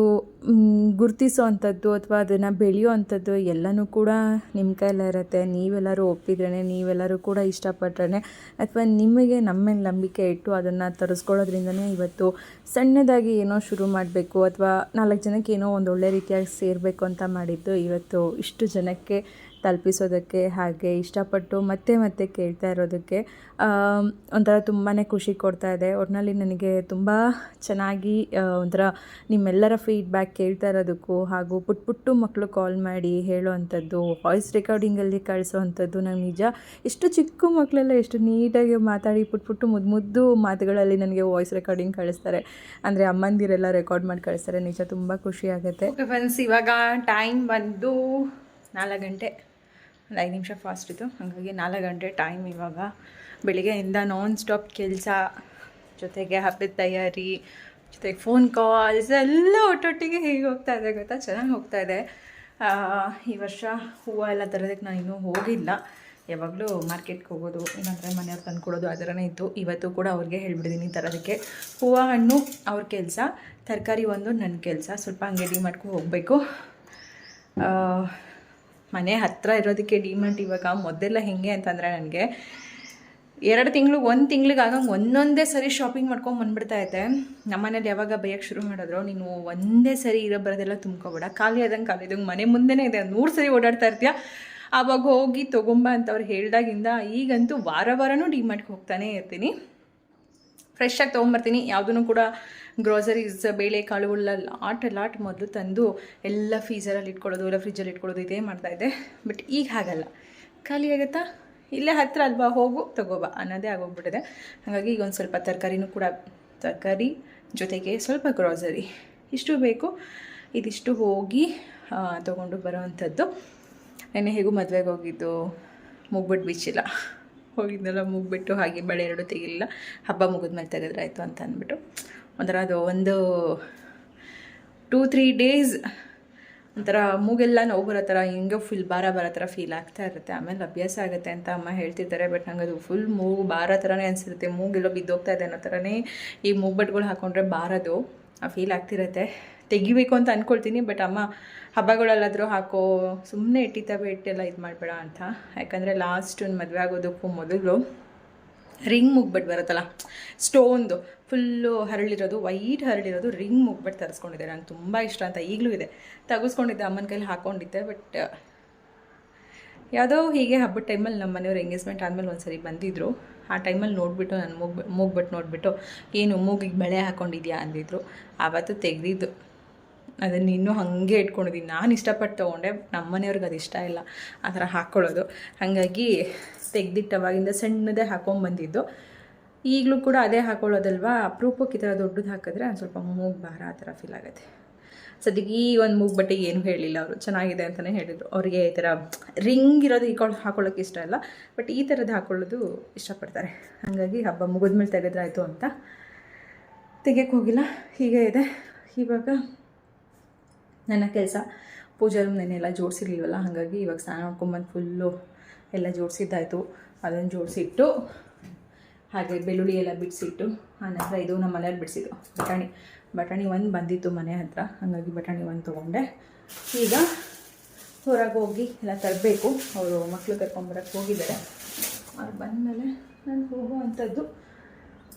ಗುರುತಿಸೋ ಅಂಥದ್ದು ಅಥವಾ ಅದನ್ನು ಬೆಳೆಯೋ ಅಂಥದ್ದು ಎಲ್ಲನೂ ಕೂಡ ನಿಮ್ಮ ಕೈಲೇ ಇರುತ್ತೆ. ನೀವೆಲ್ಲರೂ ಒಪ್ಪಿದ್ರೇ, ನೀವೆಲ್ಲರೂ ಕೂಡ ಇಷ್ಟಪಟ್ರೆ, ಅಥವಾ ನಿಮಗೆ ನಮ್ಮ ಮೇಲೆ ನಂಬಿಕೆ ಇಟ್ಟು ಅದನ್ನು ತರಿಸ್ಕೊಳ್ಳೋದ್ರಿಂದನೇ ಇವತ್ತು ಸಣ್ಣದಾಗಿ ಏನೋ ಶುರು ಮಾಡಬೇಕು ಅಥವಾ 4 ಜನಕ್ಕೆ ಏನೋ ಒಂದು ಒಳ್ಳೆ ರೀತಿಯಾಗಿ ಸೇರಬೇಕು ಅಂತ ಮಾಡಿದ್ದು ಇವತ್ತು ಇಷ್ಟು ಜನಕ್ಕೆ ತಲುಪಿಸೋದಕ್ಕೆ, ಹಾಗೆ ಇಷ್ಟಪಟ್ಟು ಮತ್ತೆ ಕೇಳ್ತಾ ಇರೋದಕ್ಕೆ ಒಂಥರ ತುಂಬಾ ಖುಷಿ ಕೊಡ್ತಾ ಇದೆ. ಒಟ್ಟಿನಲ್ಲಿ ನನಗೆ ತುಂಬ ಚೆನ್ನಾಗಿ ಒಂಥರ ನಿಮ್ಮೆಲ್ಲರ ಫೀಡ್ಬ್ಯಾಕ್ ಕೇಳ್ತಾ ಇರೋದಕ್ಕೂ, ಹಾಗೂ ಪುಟ್ಟು ಮಕ್ಕಳು ಕಾಲ್ ಮಾಡಿ ಹೇಳೋ ಅಂಥದ್ದು, ವಾಯ್ಸ್ ರೆಕಾರ್ಡಿಂಗಲ್ಲಿ ಕಳಿಸೋ ಅಂಥದ್ದು, ನಂಗೆ ನಿಜ ಇಷ್ಟು ಚಿಕ್ಕ ಮಕ್ಕಳೆಲ್ಲ ಎಷ್ಟು ನೀಟಾಗಿ ಮಾತಾಡಿ ಪುಟ್ಟು ಮುದ್ದು ಮಾತುಗಳಲ್ಲಿ ನನಗೆ ವಾಯ್ಸ್ ರೆಕಾರ್ಡಿಂಗ್ ಕಳಿಸ್ತಾರೆ. ಅಂದರೆ ಅಮ್ಮಂದಿರೆಲ್ಲ ರೆಕಾರ್ಡ್ ಮಾಡಿ ಕಳಿಸ್ತಾರೆ. ನಿಜ ತುಂಬ ಖುಷಿ ಆಗುತ್ತೆ. ಓಕೆ ಫ್ರೆಂಡ್ಸ್, ಇವಾಗ ಟೈಮ್ ಬಂದು 4 ಗಂಟೆ, ಒಂದು 5 ನಿಮಿಷ ಫಾಸ್ಟ್ ಇತ್ತು, ಹಾಗಾಗಿ 4 ಗಂಟೆ ಟೈಮ್. ಇವಾಗ ಬೆಳಿಗ್ಗೆಯಿಂದ ನಾನ್ ಸ್ಟಾಪ್ ಕೆಲಸ, ಜೊತೆಗೆ ಹಬ್ಬದ ತಯಾರಿ, ಜೊತೆಗೆ ಫೋನ್ ಕಾಲ್ಸ್ ಎಲ್ಲ ಒಟ್ಟೊಟ್ಟಿಗೆ ಹೇಗೆ ಹೋಗ್ತಾ ಇದೆ ಗೊತ್ತಾ? ಚೆನ್ನಾಗಿ ಹೋಗ್ತಾ ಇದೆ. ಈ ವರ್ಷ ಹೂವು ಎಲ್ಲ ತರೋದಕ್ಕೆ ನಾನು ಇನ್ನೂ ಹೋಗಿಲ್ಲ. ಯಾವಾಗಲೂ ಮಾರ್ಕೆಟ್ಗೆ ಹೋಗೋದು ಇಲ್ಲಾಂದರೆ ಮನೆಯವ್ರು ತಂದು ಕೊಡೋದು ಆ ಥರನೇ ಇತ್ತು. ಇವತ್ತು ಕೂಡ ಅವ್ರಿಗೆ ಹೇಳ್ಬಿಟ್ಟಿದ್ದೀನಿ ತರೋದಕ್ಕೆ. ಹೂವು ಹಣ್ಣು ಅವ್ರ ಕೆಲಸ, ತರಕಾರಿ ಒಂದು ನನ್ನ ಕೆಲಸ. ಸ್ವಲ್ಪ ಹಂಗೆ ಡಿಮಾರ್ಟ್ಗೆ ಹೋಗಬೇಕು. ಮನೆ ಹತ್ತಿರ ಇರೋದಕ್ಕೆ ಡಿಮಾರ್ಟ್ ಇವಾಗ ಮೊದಲೆಲ್ಲ ಹೆಂಗೆ ಅಂತಂದರೆ ನನಗೆ 2 ತಿಂಗಳು 1 ತಿಂಗ್ಳಿಗೆ ಆಗಂಗೆ ಒಂದೊಂದೇ ಸರಿ ಶಾಪಿಂಗ್ ಮಾಡ್ಕೊಂಡು ಬಂದ್ಬಿಡ್ತಾ ಐತೆ. ನಮ್ಮನೇಲಿ ಯಾವಾಗ ಬೈಯೋಕ್ಕೆ ಶುರು ಮಾಡಿದ್ರು, ನೀನು ಒಂದೇ ಸರಿ ಬರೋದೆಲ್ಲ ತುಂಬ್ಕೊಬೇಡ, ಖಾಲಿ ಆದಂಗೆ ಮನೆ ಮುಂದೆನೇ ಇದೆ 100 ಸರಿ ಓಡಾಡ್ತಾ ಇರ್ತೀಯ, ಆವಾಗ ಹೋಗಿ ತೊಗೊಂಬ ಅಂತ ಅವ್ರು ಹೇಳ್ದಾಗಿಂದ ಈಗಂತೂ ವಾರನೂ ಡಿಮಾರ್ಟ್ಗೆ ಹೋಗ್ತಾನೆ ಇರ್ತೀನಿ. ಫ್ರೆಶ್ಶಾಗಿ ತೊಗೊಂಬರ್ತೀನಿ. ಯಾವುದೂ ಕೂಡ ಗ್ರೋಸರೀಸ್, ಬೇಳೆ ಕಾಳುಗಳ ಲಾಟ್ ಮೊದಲು ತಂದು ಎಲ್ಲ ಫ್ರೀಸರಲ್ಲಿ ಇಟ್ಕೊಳ್ಳೋದು, ಇಲ್ಲ ಫ್ರಿಜ್ಜಲ್ಲಿ ಇಟ್ಕೊಳ್ಳೋದು, ಇದೇ ಮಾಡ್ತಾಯಿದ್ದೆ. ಬಟ್ ಈಗ ಹಾಗಲ್ಲ, ಖಾಲಿ ಆಗುತ್ತಾ, ಇಲ್ಲೇ ಹತ್ತಿರ ಅಲ್ವಾ, ಹೋಗು ತೊಗೋಬಾ ಅನ್ನೋದೇ ಆಗೋಗ್ಬಿಟ್ಟಿದೆ. ಹಾಗಾಗಿ ಈಗ ಒಂದು ಸ್ವಲ್ಪ ತರಕಾರಿನೂ ಕೂಡ, ತರಕಾರಿ ಜೊತೆಗೆ ಸ್ವಲ್ಪ ಗ್ರೋಸರಿ ಇಷ್ಟು ಬೇಕು. ಇದಿಷ್ಟು ಹೋಗಿ ತೊಗೊಂಡು ಬರೋವಂಥದ್ದು. ನೆನ್ನೆ ಹೇಗೂ ಮದುವೆಗೆ ಹೋಗಿದ್ದು, ಮುಗ್ಬಿಟ್ಟು ಬಿಚ್ಚಿಲ್ಲ, ಹೋಗಿದ್ದೆಲ್ಲ ಮುಗ್ಬಿಟ್ಟು ಹಾಗೆ ಬಳೆ 2 ತೆಗಿಲಿಲ್ಲ. ಹಬ್ಬ ಮುಗಿದ್ಮೇಲೆ ತೆಗೆದ್ರೆ ಆಯಿತು ಅಂತ ಅಂದ್ಬಿಟ್ಟು ಒಂಥರ ಅದು ಒಂದು 2-3 ಡೇಸ್ ಒಂಥರ ಮೂಗೆಲ್ಲ ನೋವು ಬರೋ ಥರ, ಹಿಂಗೆ ಫುಲ್ ಭಾರ ಥರ ಫೀಲ್ ಆಗ್ತಾ ಇರುತ್ತೆ. ಆಮೇಲೆ ಅಭ್ಯಾಸ ಆಗುತ್ತೆ ಅಂತ ಅಮ್ಮ ಹೇಳ್ತಿರ್ತಾರೆ. ಬಟ್ ನಂಗೆ ಅದು ಫುಲ್ ಮೂಗು ಭಾರ ಥರನೇ ಅನಿಸಿರುತ್ತೆ. ಮೂಗೆಲ್ಲೋ ಬಿದ್ದೋಗ್ತಾ ಇದೆ ಅನ್ನೋ ಥರನೇ ಈ ಮೂಗ್ಬಟ್ಗಳು ಹಾಕ್ಕೊಂಡ್ರೆ ಬಾರದು ಆ ಫೀಲ್ ಆಗ್ತಿರುತ್ತೆ. ತೆಗಿಬೇಕು ಅಂತ ಅಂದ್ಕೊಳ್ತೀನಿ. ಬಟ್ ಅಮ್ಮ ಹಬ್ಬಗಳಲ್ಲಾದರೂ ಹಾಕೋ, ಸುಮ್ಮನೆ ಇಟ್ಟೆಲ್ಲ ಇದು ಮಾಡಬೇಡ ಅಂತ. ಯಾಕಂದರೆ ಲಾಸ್ಟ್ ಒಂದು ಮದುವೆ ಆಗೋದಕ್ಕೂ ಮೊದಲು ರಿಂಗ್ ಮುಗ್ಬಟ್ಟು ಬರುತ್ತಲ್ಲ, ಸ್ಟೋನ್ದು ಫುಲ್ಲು ಹರಳಿರೋದು, ವೈಟ್ ಹರಳಿರೋದು ರಿಂಗ್ ಮುಗ್ಬಟ್ಟು ತರಿಸ್ಕೊಂಡಿದ್ದೆ. ನಂಗೆ ತುಂಬ ಇಷ್ಟ ಅಂತ ಈಗಲೂ ಇದೆ. ತೆಗೆಸ್ಕೊಂಡಿದ್ದೆ, ಅಮ್ಮನ ಕೈಲಿ ಹಾಕ್ಕೊಂಡಿದ್ದೆ. ಬಟ್ ಯಾವುದೋ ಹೀಗೆ ಹಬ್ಬದ ಟೈಮಲ್ಲಿ ನಮ್ಮ ಮನೆಯವ್ರು ಎಂಗೇಜ್ಮೆಂಟ್ ಆದಮೇಲೆ ಒಂದು ಸರಿ ಬಂದಿದ್ದರು. ಆ ಟೈಮಲ್ಲಿ ನೋಡಿಬಿಟ್ಟು ನಾನು ಮೂಗ್ಬಟ್ಟು ನೋಡಿಬಿಟ್ಟು, ಏನು ಮೂಗಿಗೆ ಬಳೆ ಹಾಕ್ಕೊಂಡಿದ್ಯಾ ಅಂದಿದ್ರು. ಆವತ್ತು ತೆಗೆದಿದ್ದು, ಅದನ್ನು ಇನ್ನೂ ಹಾಗೆ ಇಟ್ಕೊಂಡಿದ್ದೀನಿ. ನಾನು ಇಷ್ಟಪಟ್ಟು ತೊಗೊಂಡೆ, ನಮ್ಮ ಮನೆಯವ್ರಿಗೆ ಅದು ಇಷ್ಟ ಇಲ್ಲ ಆ ಥರ ಹಾಕ್ಕೊಳ್ಳೋದು. ಹಾಗಾಗಿ ತೆಗೆದಿಟ್ಟವಾಗಿಂದ ಸಣ್ಣದೇ ಹಾಕ್ಕೊಂಬಂದಿದ್ದು. ಈಗಲೂ ಕೂಡ ಅದೇ ಹಾಕ್ಕೊಳ್ಳೋದಲ್ವಾ, ಅಪರೂಪಕ್ಕೆ ಈ ಥರ ದೊಡ್ಡದು ಹಾಕಿದ್ರೆ ಒಂದು ಸ್ವಲ್ಪ ಮೂಗು ಭಾರ ಆ ಥರ ಫೀಲ್ ಆಗುತ್ತೆ. ಸದ್ಯಕ್ಕೆ ಈ ಒಂದು ಮೂಗು ಬಟ್ಟೆಗೆ ಏನೂ ಹೇಳಿಲ್ಲ ಅವರು, ಚೆನ್ನಾಗಿದೆ ಅಂತಲೇ ಹೇಳಿದರು. ಅವರಿಗೆ ಈ ಥರ ರಿಂಗ್ ಇರೋದು ಹಾಕೊಳ್ಳೋಕ್ಕೆ ಇಷ್ಟ ಇಲ್ಲ, ಬಟ್ ಈ ಥರದ್ದು ಹಾಕ್ಕೊಳ್ಳೋದು ಇಷ್ಟಪಡ್ತಾರೆ. ಹಾಗಾಗಿ ಹಬ್ಬ ಮುಗಿದ್ಮೇಲೆ ತೆಗೆದ್ರಾಯ್ತು ಅಂತ ತೆಗಿಯೋಕ್ಕೆ ಹೋಗಿಲ್ಲ. ಹೀಗೆ ಇದೆ ಇವಾಗ ನನ್ನ ಕೆಲಸ. ಪೂಜೆ ರೂಮ್ ನೆನ್ನೆಲ್ಲ ಜೋಡಿಸಿರ್ಲಿವಲ್ಲ, ಹಾಗಾಗಿ ಇವಾಗ ಸ್ನಾನ ಮಾಡ್ಕೊಂಬಂದು ಫುಲ್ಲು ಎಲ್ಲ ಜೋಡಿಸಿದ್ದಾಯಿತು. ಅದನ್ನು ಜೋಡಿಸಿಟ್ಟು ಹಾಗೆ ಬೆಳ್ಳುಳ್ಳಿ ಎಲ್ಲ ಬಿಡಿಸಿಟ್ಟು, ಆನಂತರ ಇದು ನಮ್ಮ ಮನೆಯಲ್ಲಿ ಬಿಡಿಸಿದ್ದು ಬಟಾಣಿ 1 ಬಂದಿತ್ತು ಮನೆ ಹತ್ರ, ಹಾಗಾಗಿ ಬಟಾಣಿ 1 ತೊಗೊಂಡೆ. ಈಗ ಹೊರಗೆ ಹೋಗಿ ಎಲ್ಲ ತರಬೇಕು. ಅವರು ಮಕ್ಕಳು ಕರ್ಕೊಂಬರಕ್ಕೆ ಹೋಗಿದ್ದಾರೆ. ಅವ್ರು ಬಂದಮೇಲೆ ನಾನು ಹೋಗುವಂಥದ್ದು.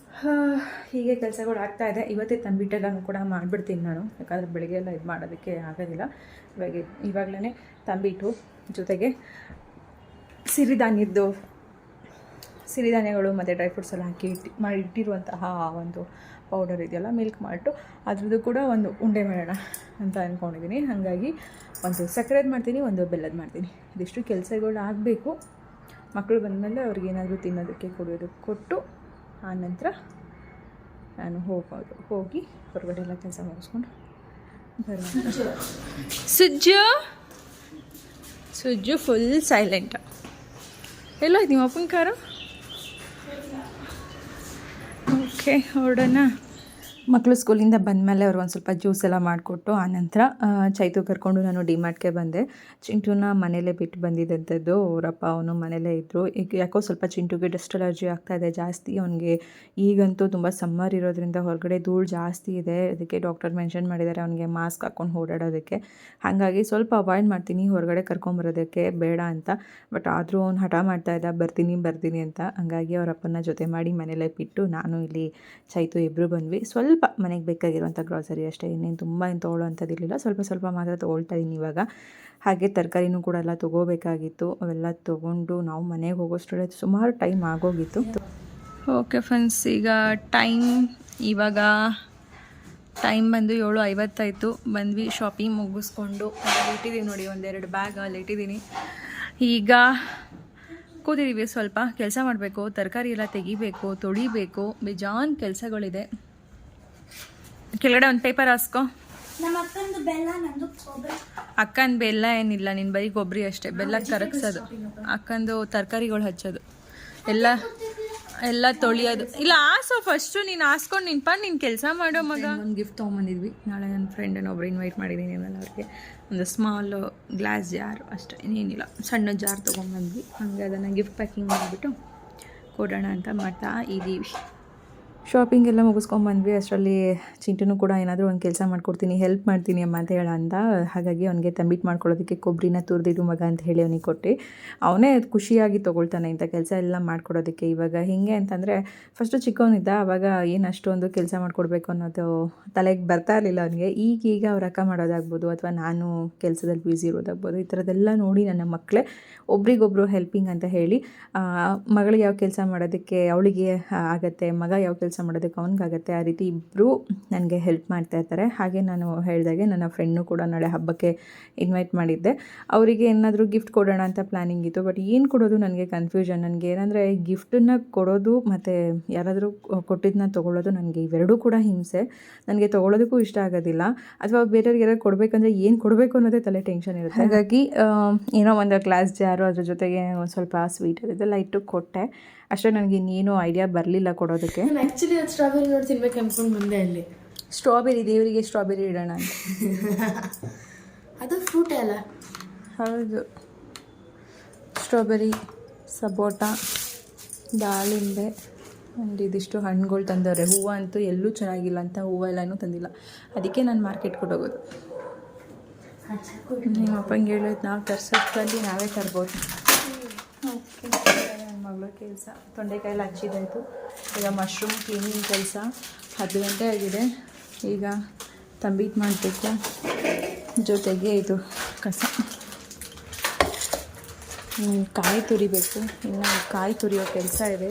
ಹೀಗೆ ಕೆಲಸಗಳು ಆಗ್ತಾಯಿದೆ. ಇವತ್ತೇ ತಂಬಿಟ್ಟೆಲ್ಲನೂ ಕೂಡ ಮಾಡಿಬಿಡ್ತೀನಿ ನಾನು, ಯಾಕಂದರೆ ಬೆಳಗ್ಗೆ ಎಲ್ಲ ಇದು ಮಾಡೋದಕ್ಕೆ ಆಗೋದಿಲ್ಲ. ಇವಾಗಲೇ ತಂಬಿಟ್ಟು ಜೊತೆಗೆ ಸಿರಿಧಾನ್ಯಗಳು ಮತ್ತು ಡ್ರೈ ಫ್ರೂಟ್ಸ್ ಎಲ್ಲ ಹಾಕಿ ಇಟ್ಟಿರುವಂತಹ ಒಂದು ಪೌಡರ್ ಇದೆಯಲ್ಲ, ಮಿಲ್ಕ್ ಮಾಲ್ಟು, ಅದ್ರದ್ದು ಕೂಡ ಒಂದು ಉಂಡೆ ಮಾಡೋಣ ಅಂತ ಅಂದ್ಕೊಂಡಿದ್ದೀನಿ. ಹಾಗಾಗಿ ಒಂದು ಸಕ್ಕರೆದು ಮಾಡ್ತೀನಿ, ಒಂದು ಬೆಲ್ಲದ ಮಾಡ್ತೀನಿ. ಇದಿಷ್ಟು ಕೆಲಸಗಳು ಆಗಬೇಕು. ಮಕ್ಕಳು ಬಂದಮೇಲೆ ಅವ್ರಿಗೇನಾದರೂ ತಿನ್ನೋದಕ್ಕೆ ಕುಡಿಯೋದಕ್ಕೆ ಕೊಟ್ಟು ಆನಂತರ ನಾನು ಹೋಗಿ ಹೊರಗಡೆ ಎಲ್ಲ ಕೆಲಸ ಮುಗಿಸ್ಕೊಂಡು ಬರುವಂಥ. ಸುಜ್ಜು ಫುಲ್ ಸೈಲೆಂಟ್. ಎಲ್ಲೋ ಇದು ನಿಮ್ಮ ಅಪ್ಪನ ಕಾರು? ಓಕೆ, ಹೊರಡೋಣ. ಮಕ್ಕಳು ಸ್ಕೂಲಿಂದ ಬಂದಮೇಲೆ ಅವ್ರು ಒಂದು ಸ್ವಲ್ಪ ಜ್ಯೂಸ್ ಎಲ್ಲ ಮಾಡಿಕೊಟ್ಟು ಆನಂತರ ಚೈತು ಕರ್ಕೊಂಡು ನಾನು ಡಿಮಾರ್ಟ್ಗೆ ಬಂದೆ. ಚಿಂಟುನ ಮನೇಲೇ ಬಿಟ್ಟು ಬಂದಿದ್ದಂಥದ್ದು. ಅವರಪ್ಪ ಅವನು ಮನೇಲೇ ಇದ್ದರು. ಈಗ ಯಾಕೋ ಸ್ವಲ್ಪ ಚಿಂಟುಗೆ ಡಸ್ಟ್ ಅಲರ್ಜಿ ಆಗ್ತಾಯಿದೆ ಜಾಸ್ತಿ. ಅವನಿಗೆ ಈಗಂತೂ ತುಂಬ ಸಮ್ಮರ್ ಇರೋದ್ರಿಂದ ಹೊರಗಡೆ ಧೂಳು ಜಾಸ್ತಿ ಇದೆ. ಅದಕ್ಕೆ ಡಾಕ್ಟರ್ ಮೆನ್ಷನ್ ಮಾಡಿದ್ದಾರೆ ಅವನಿಗೆ ಮಾಸ್ಕ್ ಹಾಕ್ಕೊಂಡು ಓಡಾಡೋದಕ್ಕೆ. ಹಾಗಾಗಿ ಸ್ವಲ್ಪ ಅವಾಯ್ಡ್ ಮಾಡ್ತೀನಿ ಹೊರಗಡೆ ಕರ್ಕೊಂಬರೋದಕ್ಕೆ ಬೇಡ ಅಂತ. ಬಟ್ ಆದರೂ ಅವ್ನು ಹಠ ಮಾಡ್ತಾಯಿದ್ದ, ಬರ್ತೀನಿ ಅಂತ. ಹಂಗಾಗಿ ಅವರಪ್ಪನ ಜೊತೆ ಮಾಡಿ ಮನೇಲೇ ಬಿಟ್ಟು ನಾನು ಇಲ್ಲಿ ಚೈತು ಇಬ್ಬರು ಬಂದ್ವಿ. ಸ್ವಲ್ಪ ಮನೆಗೆ ಬೇಕಾಗಿರುವಂಥ ಗ್ರಾಸರಿ ಅಷ್ಟೇ, ಇನ್ನೇನು ತುಂಬ ಏನು ತೊಗೊಳ್ಳೋವಂಥದ್ದಿರಲಿಲ್ಲ. ಸ್ವಲ್ಪ ಮಾತ್ರ ತೊಗೊಳ್ತಾ ಇದ್ದೀನಿ ಇವಾಗ. ಹಾಗೆ ತರಕಾರಿನೂ ಕೂಡ ಎಲ್ಲ ತೊಗೋಬೇಕಾಗಿತ್ತು. ಅವೆಲ್ಲ ತೊಗೊಂಡು ನಾವು ಮನೆಗೆ ಹೋಗೋಷ್ಟರಲ್ಲೇ ಸುಮಾರು ಟೈಮ್ ಆಗೋಗಿತ್ತು. ಓಕೆ ಫ್ರೆಂಡ್ಸ್, ಈಗ ಇವಾಗ ಟೈಮ್ ಬಂದು 7:50 ಬಂದ್ವಿ. ಶಾಪಿಂಗ್ ಮುಗಿಸ್ಕೊಂಡು ಇಟ್ಟಿದ್ದೀವಿ ನೋಡಿ, 1-2 ಬ್ಯಾಗ್ ಅಲ್ಲಿ ಇಟ್ಟಿದ್ದೀನಿ. ಈಗ ಕೂತಿದ್ದೀವಿ, ಸ್ವಲ್ಪ ಕೆಲಸ ಮಾಡಬೇಕು. ತರಕಾರಿ ಎಲ್ಲ ತೆಗಿಬೇಕು, ತೊಳಿಬೇಕು, ಬೇಜಾನ್ ಕೆಲಸಗಳಿದೆ. ಕೆಳಗಡೆ ಒಂದು ಪೇಪರ್ ಹಾಸ್ಕೊ. ನಮ್ಮ ಅಕ್ಕಂದು ಬೆಲ್ಲ, ನಂದು ಕೊಬ್ಬರಿ. ಅಕ್ಕಂದು ಬೆಲ್ಲ ಏನಿಲ್ಲ, ನಿನ್ನ ಬರೀ ಕೊಬ್ಬರಿ ಅಷ್ಟೇ. ಬೆಲ್ಲ ಕರಗಿಸೋದು, ಅಕ್ಕಂದು ತರಕಾರಿಗಳು ಹಚ್ಚೋದು ಎಲ್ಲ. ಎಲ್ಲ ತೊಳಿಯೋದು ಇಲ್ಲ ಆಸೋ ಫಸ್ಟು ನೀನು ಹಾಸ್ಕೊಂಡು ನೀನು ಕೆಲಸ ಮಾಡೋ ಮಗ. ಒಂದು ಗಿಫ್ಟ್ ತೊಗೊಂಬಂದಿದ್ವಿ. ನಾಳೆ ನನ್ನ ಫ್ರೆಂಡನ್ನು ಒಬ್ರು ಇನ್ವೈಟ್ ಮಾಡಿದ್ದೀನಿ ನಾನು ಅವ್ರಿಗೆ. ಒಂದು ಸ್ಮಾಲ್ ಗ್ಲಾಸ್ ಜಾರು ಅಷ್ಟೇ, ಇನ್ನೇನಿಲ್ಲ. ಸಣ್ಣ ಜಾರ್ ತೊಗೊಂಬಂದ್ವಿ. ಹಾಗೆ ಅದನ್ನು ಗಿಫ್ಟ್ ಪ್ಯಾಕಿಂಗ್ ಮಾಡಿಬಿಟ್ಟು ಕೊಡೋಣ ಅಂತ ಮಾಡ್ತಾ ಇದ್ದೀವಿ. ಶಾಪಿಂಗ್ ಎಲ್ಲ ಮುಗಿಸ್ಕೊಂಬಂದ್ವಿ. ಅಷ್ಟರಲ್ಲಿ ಚಿಂಟುನು ಕೂಡ ಏನಾದರೂ ಒಂದು ಕೆಲಸ ಮಾಡ್ಕೊಡ್ತೀನಿ, ಹೆಲ್ಪ್ ಮಾಡ್ತೀನಿ ಅಮ್ಮ ಅಂತ ಅಂದ. ಹಾಗಾಗಿ ಅವನಿಗೆ ತಂಬಿಟ್ಟು ಮಾಡ್ಕೊಳ್ಳೋದಕ್ಕೆ ಕೊಬ್ಬರಿನ ತುರಿದಿಡು ಮಗ ಅಂತ ಹೇಳಿ ಅವನಿಗೆ ಕೊಟ್ಟು ಅವನೇ ಖುಷಿಯಾಗಿ ತೊಗೊಳ್ತಾನೆ ಇಂಥ ಕೆಲಸ ಎಲ್ಲ ಮಾಡ್ಕೊಡೋದಕ್ಕೆ. ಇವಾಗ ಹೇಗೆ ಅಂತಂದರೆ ಫಸ್ಟು ಚಿಕ್ಕವನಿದ್ದ ಆವಾಗ ಏನು ಅಷ್ಟೊಂದು ಕೆಲಸ ಮಾಡಿಕೊಡ್ಬೇಕು ಅನ್ನೋದು ತಲೆಗೆ ಬರ್ತಾ ಇರಲಿಲ್ಲ ಅವನಿಗೆ. ಈಗೀಗ ಅವ್ರ ಅಕ್ಕ ಮಾಡೋದಾಗ್ಬೋದು ಅಥವಾ ನಾನು ಕೆಲಸದಲ್ಲಿ ಬ್ಯುಸಿ ಇರೋದಾಗ್ಬೋದು, ಈ ಥರದ್ದೆಲ್ಲ ನೋಡಿ ನನ್ನ ಮಕ್ಕಳೇ ಒಬ್ರಿಗೊಬ್ರು ಹೆಲ್ಪಿಂಗ್ ಅಂತ ಹೇಳಿ ಮಗಳಿಗೆ ಯಾವ ಕೆಲಸ ಮಾಡೋದಕ್ಕೆ ಅವಳಿಗೆ ಆಗುತ್ತೆ, ಮಗ ಯಾವ ಕೆಲಸ ಮಾಡೋದಕ್ಕೆ ಅವನಿಗಾಗತ್ತೆ, ಆ ರೀತಿ ಇಬ್ಬರು ನನಗೆ ಹೆಲ್ಪ್ ಮಾಡ್ತಾ ಇರ್ತಾರೆ. ಹಾಗೆ ನಾನು ಹೇಳಿದಾಗೆ ನನ್ನ ಫ್ರೆಂಡ್ನು ಕೂಡ ನಾಳೆ ಹಬ್ಬಕ್ಕೆ ಇನ್ವೈಟ್ ಮಾಡಿದ್ದೆ. ಅವರಿಗೆ ಏನಾದರೂ ಗಿಫ್ಟ್ ಕೊಡೋಣ ಅಂತ ಪ್ಲ್ಯಾನಿಂಗ್ ಇತ್ತು. ಬಟ್ ಏನು ಕೊಡೋದು ನನಗೆ ಕನ್ಫ್ಯೂಷನ್. ನನಗೆ ಏನಂದರೆ ಗಿಫ್ಟನ್ನು ಕೊಡೋದು ಮತ್ತು ಯಾರಾದರೂ ಕೊಟ್ಟಿದ್ದನ್ನ ತೊಗೊಳ್ಳೋದು ನನಗೆ ಇವೆರಡೂ ಕೂಡ ಹಿಂಸೆ. ನನಗೆ ತೊಗೊಳ್ಳೋದಕ್ಕೂ ಇಷ್ಟ ಆಗೋದಿಲ್ಲ. ಅಥವಾ ಬೇರೆಯವ್ರಿಗೆ ಯಾರು ಕೊಡಬೇಕಂದ್ರೆ ಏನು ಕೊಡಬೇಕು ಅನ್ನೋದೇ ತಲೆ ಟೆನ್ಷನ್ ಇರುತ್ತೆ. ಹಾಗಾಗಿ ಏನೋ ಒಂದು ಗ್ಲಾಸ್ ಜಾರು ಅದ್ರ ಜೊತೆಗೆ ಒಂದು ಸ್ವಲ್ಪ ಸ್ವೀಟ್ ಇದೆಲ್ಲ ಇಟ್ಟು ಕೊಟ್ಟೆ ಅಷ್ಟೇ. ನನಗೆ ಇನ್ನೇನು ಐಡಿಯಾ ಬರಲಿಲ್ಲ ಕೊಡೋದಕ್ಕೆ. ಆ್ಯಕ್ಚುಲಿ ಅದು ಸ್ಟ್ರಾಬೆರಿ ನೋಡಿ ತಿನ್ಬೇಕು ಅಂದ್ಕೊಂಡು ಬಂದೆ. ಅಲ್ಲಿ ಸ್ಟ್ರಾಬೆರಿ ದೇವರಿಗೆ ಸ್ಟ್ರಾಬೆರಿ ಇಡೋಣ ಅಂತ. ಅದು ಫ್ರೂಟೇ ಅಲ್ಲ? ಹೌದು, ಸ್ಟ್ರಾಬೆರಿ, ಸಪೋಟ, ದಾಳಿಂಬೆ, ಒಂದು ಇದಿಷ್ಟು ಹಣ್ಣುಗಳು ತಂದವ್ರೆ. ಹೂವು ಅಂತೂ ಎಲ್ಲೂ ಚೆನ್ನಾಗಿಲ್ಲ ಅಂತ ಹೂವು ಎಲ್ಲನೂ ತಂದಿಲ್ಲ. ಅದಕ್ಕೆ ನಾನು ಮಾರ್ಕೆಟ್ ಕೊಡೋಗೋದು. ನಿಮ್ಮ ಅಪ್ಪಂಗೆ ಹೇಳಿದ್ ನಾವು ತರ್ಸೋದ್ರಲ್ಲಿ ನಾವೇ ತರ್ಬೋದು. ಓಕೆ, ನನ್ನ ಮಗಳ ಕೆಲಸ ತೊಂಡೆಕಾಯಲ್ಲಿ ಹಚ್ಚಿದ್ದಾಯಿತು. ಈಗ ಮಶ್ರೂಮ್ ಕ್ಲೀನಿಂಗ್ ಕೆಲಸ. 10 ಗಂಟೆ ಆಗಿದೆ. ಈಗ ತಂಬಿಟ್ಟು ಮಾಡಬೇಕು, ಜೊತೆಗೆ ಇದು ಕಸ, ಕಾಯಿ ತುರಿಬೇಕು. ಇನ್ನು ಕಾಯಿ ತುರಿಯೋ ಕೆಲಸ ಇದೆ,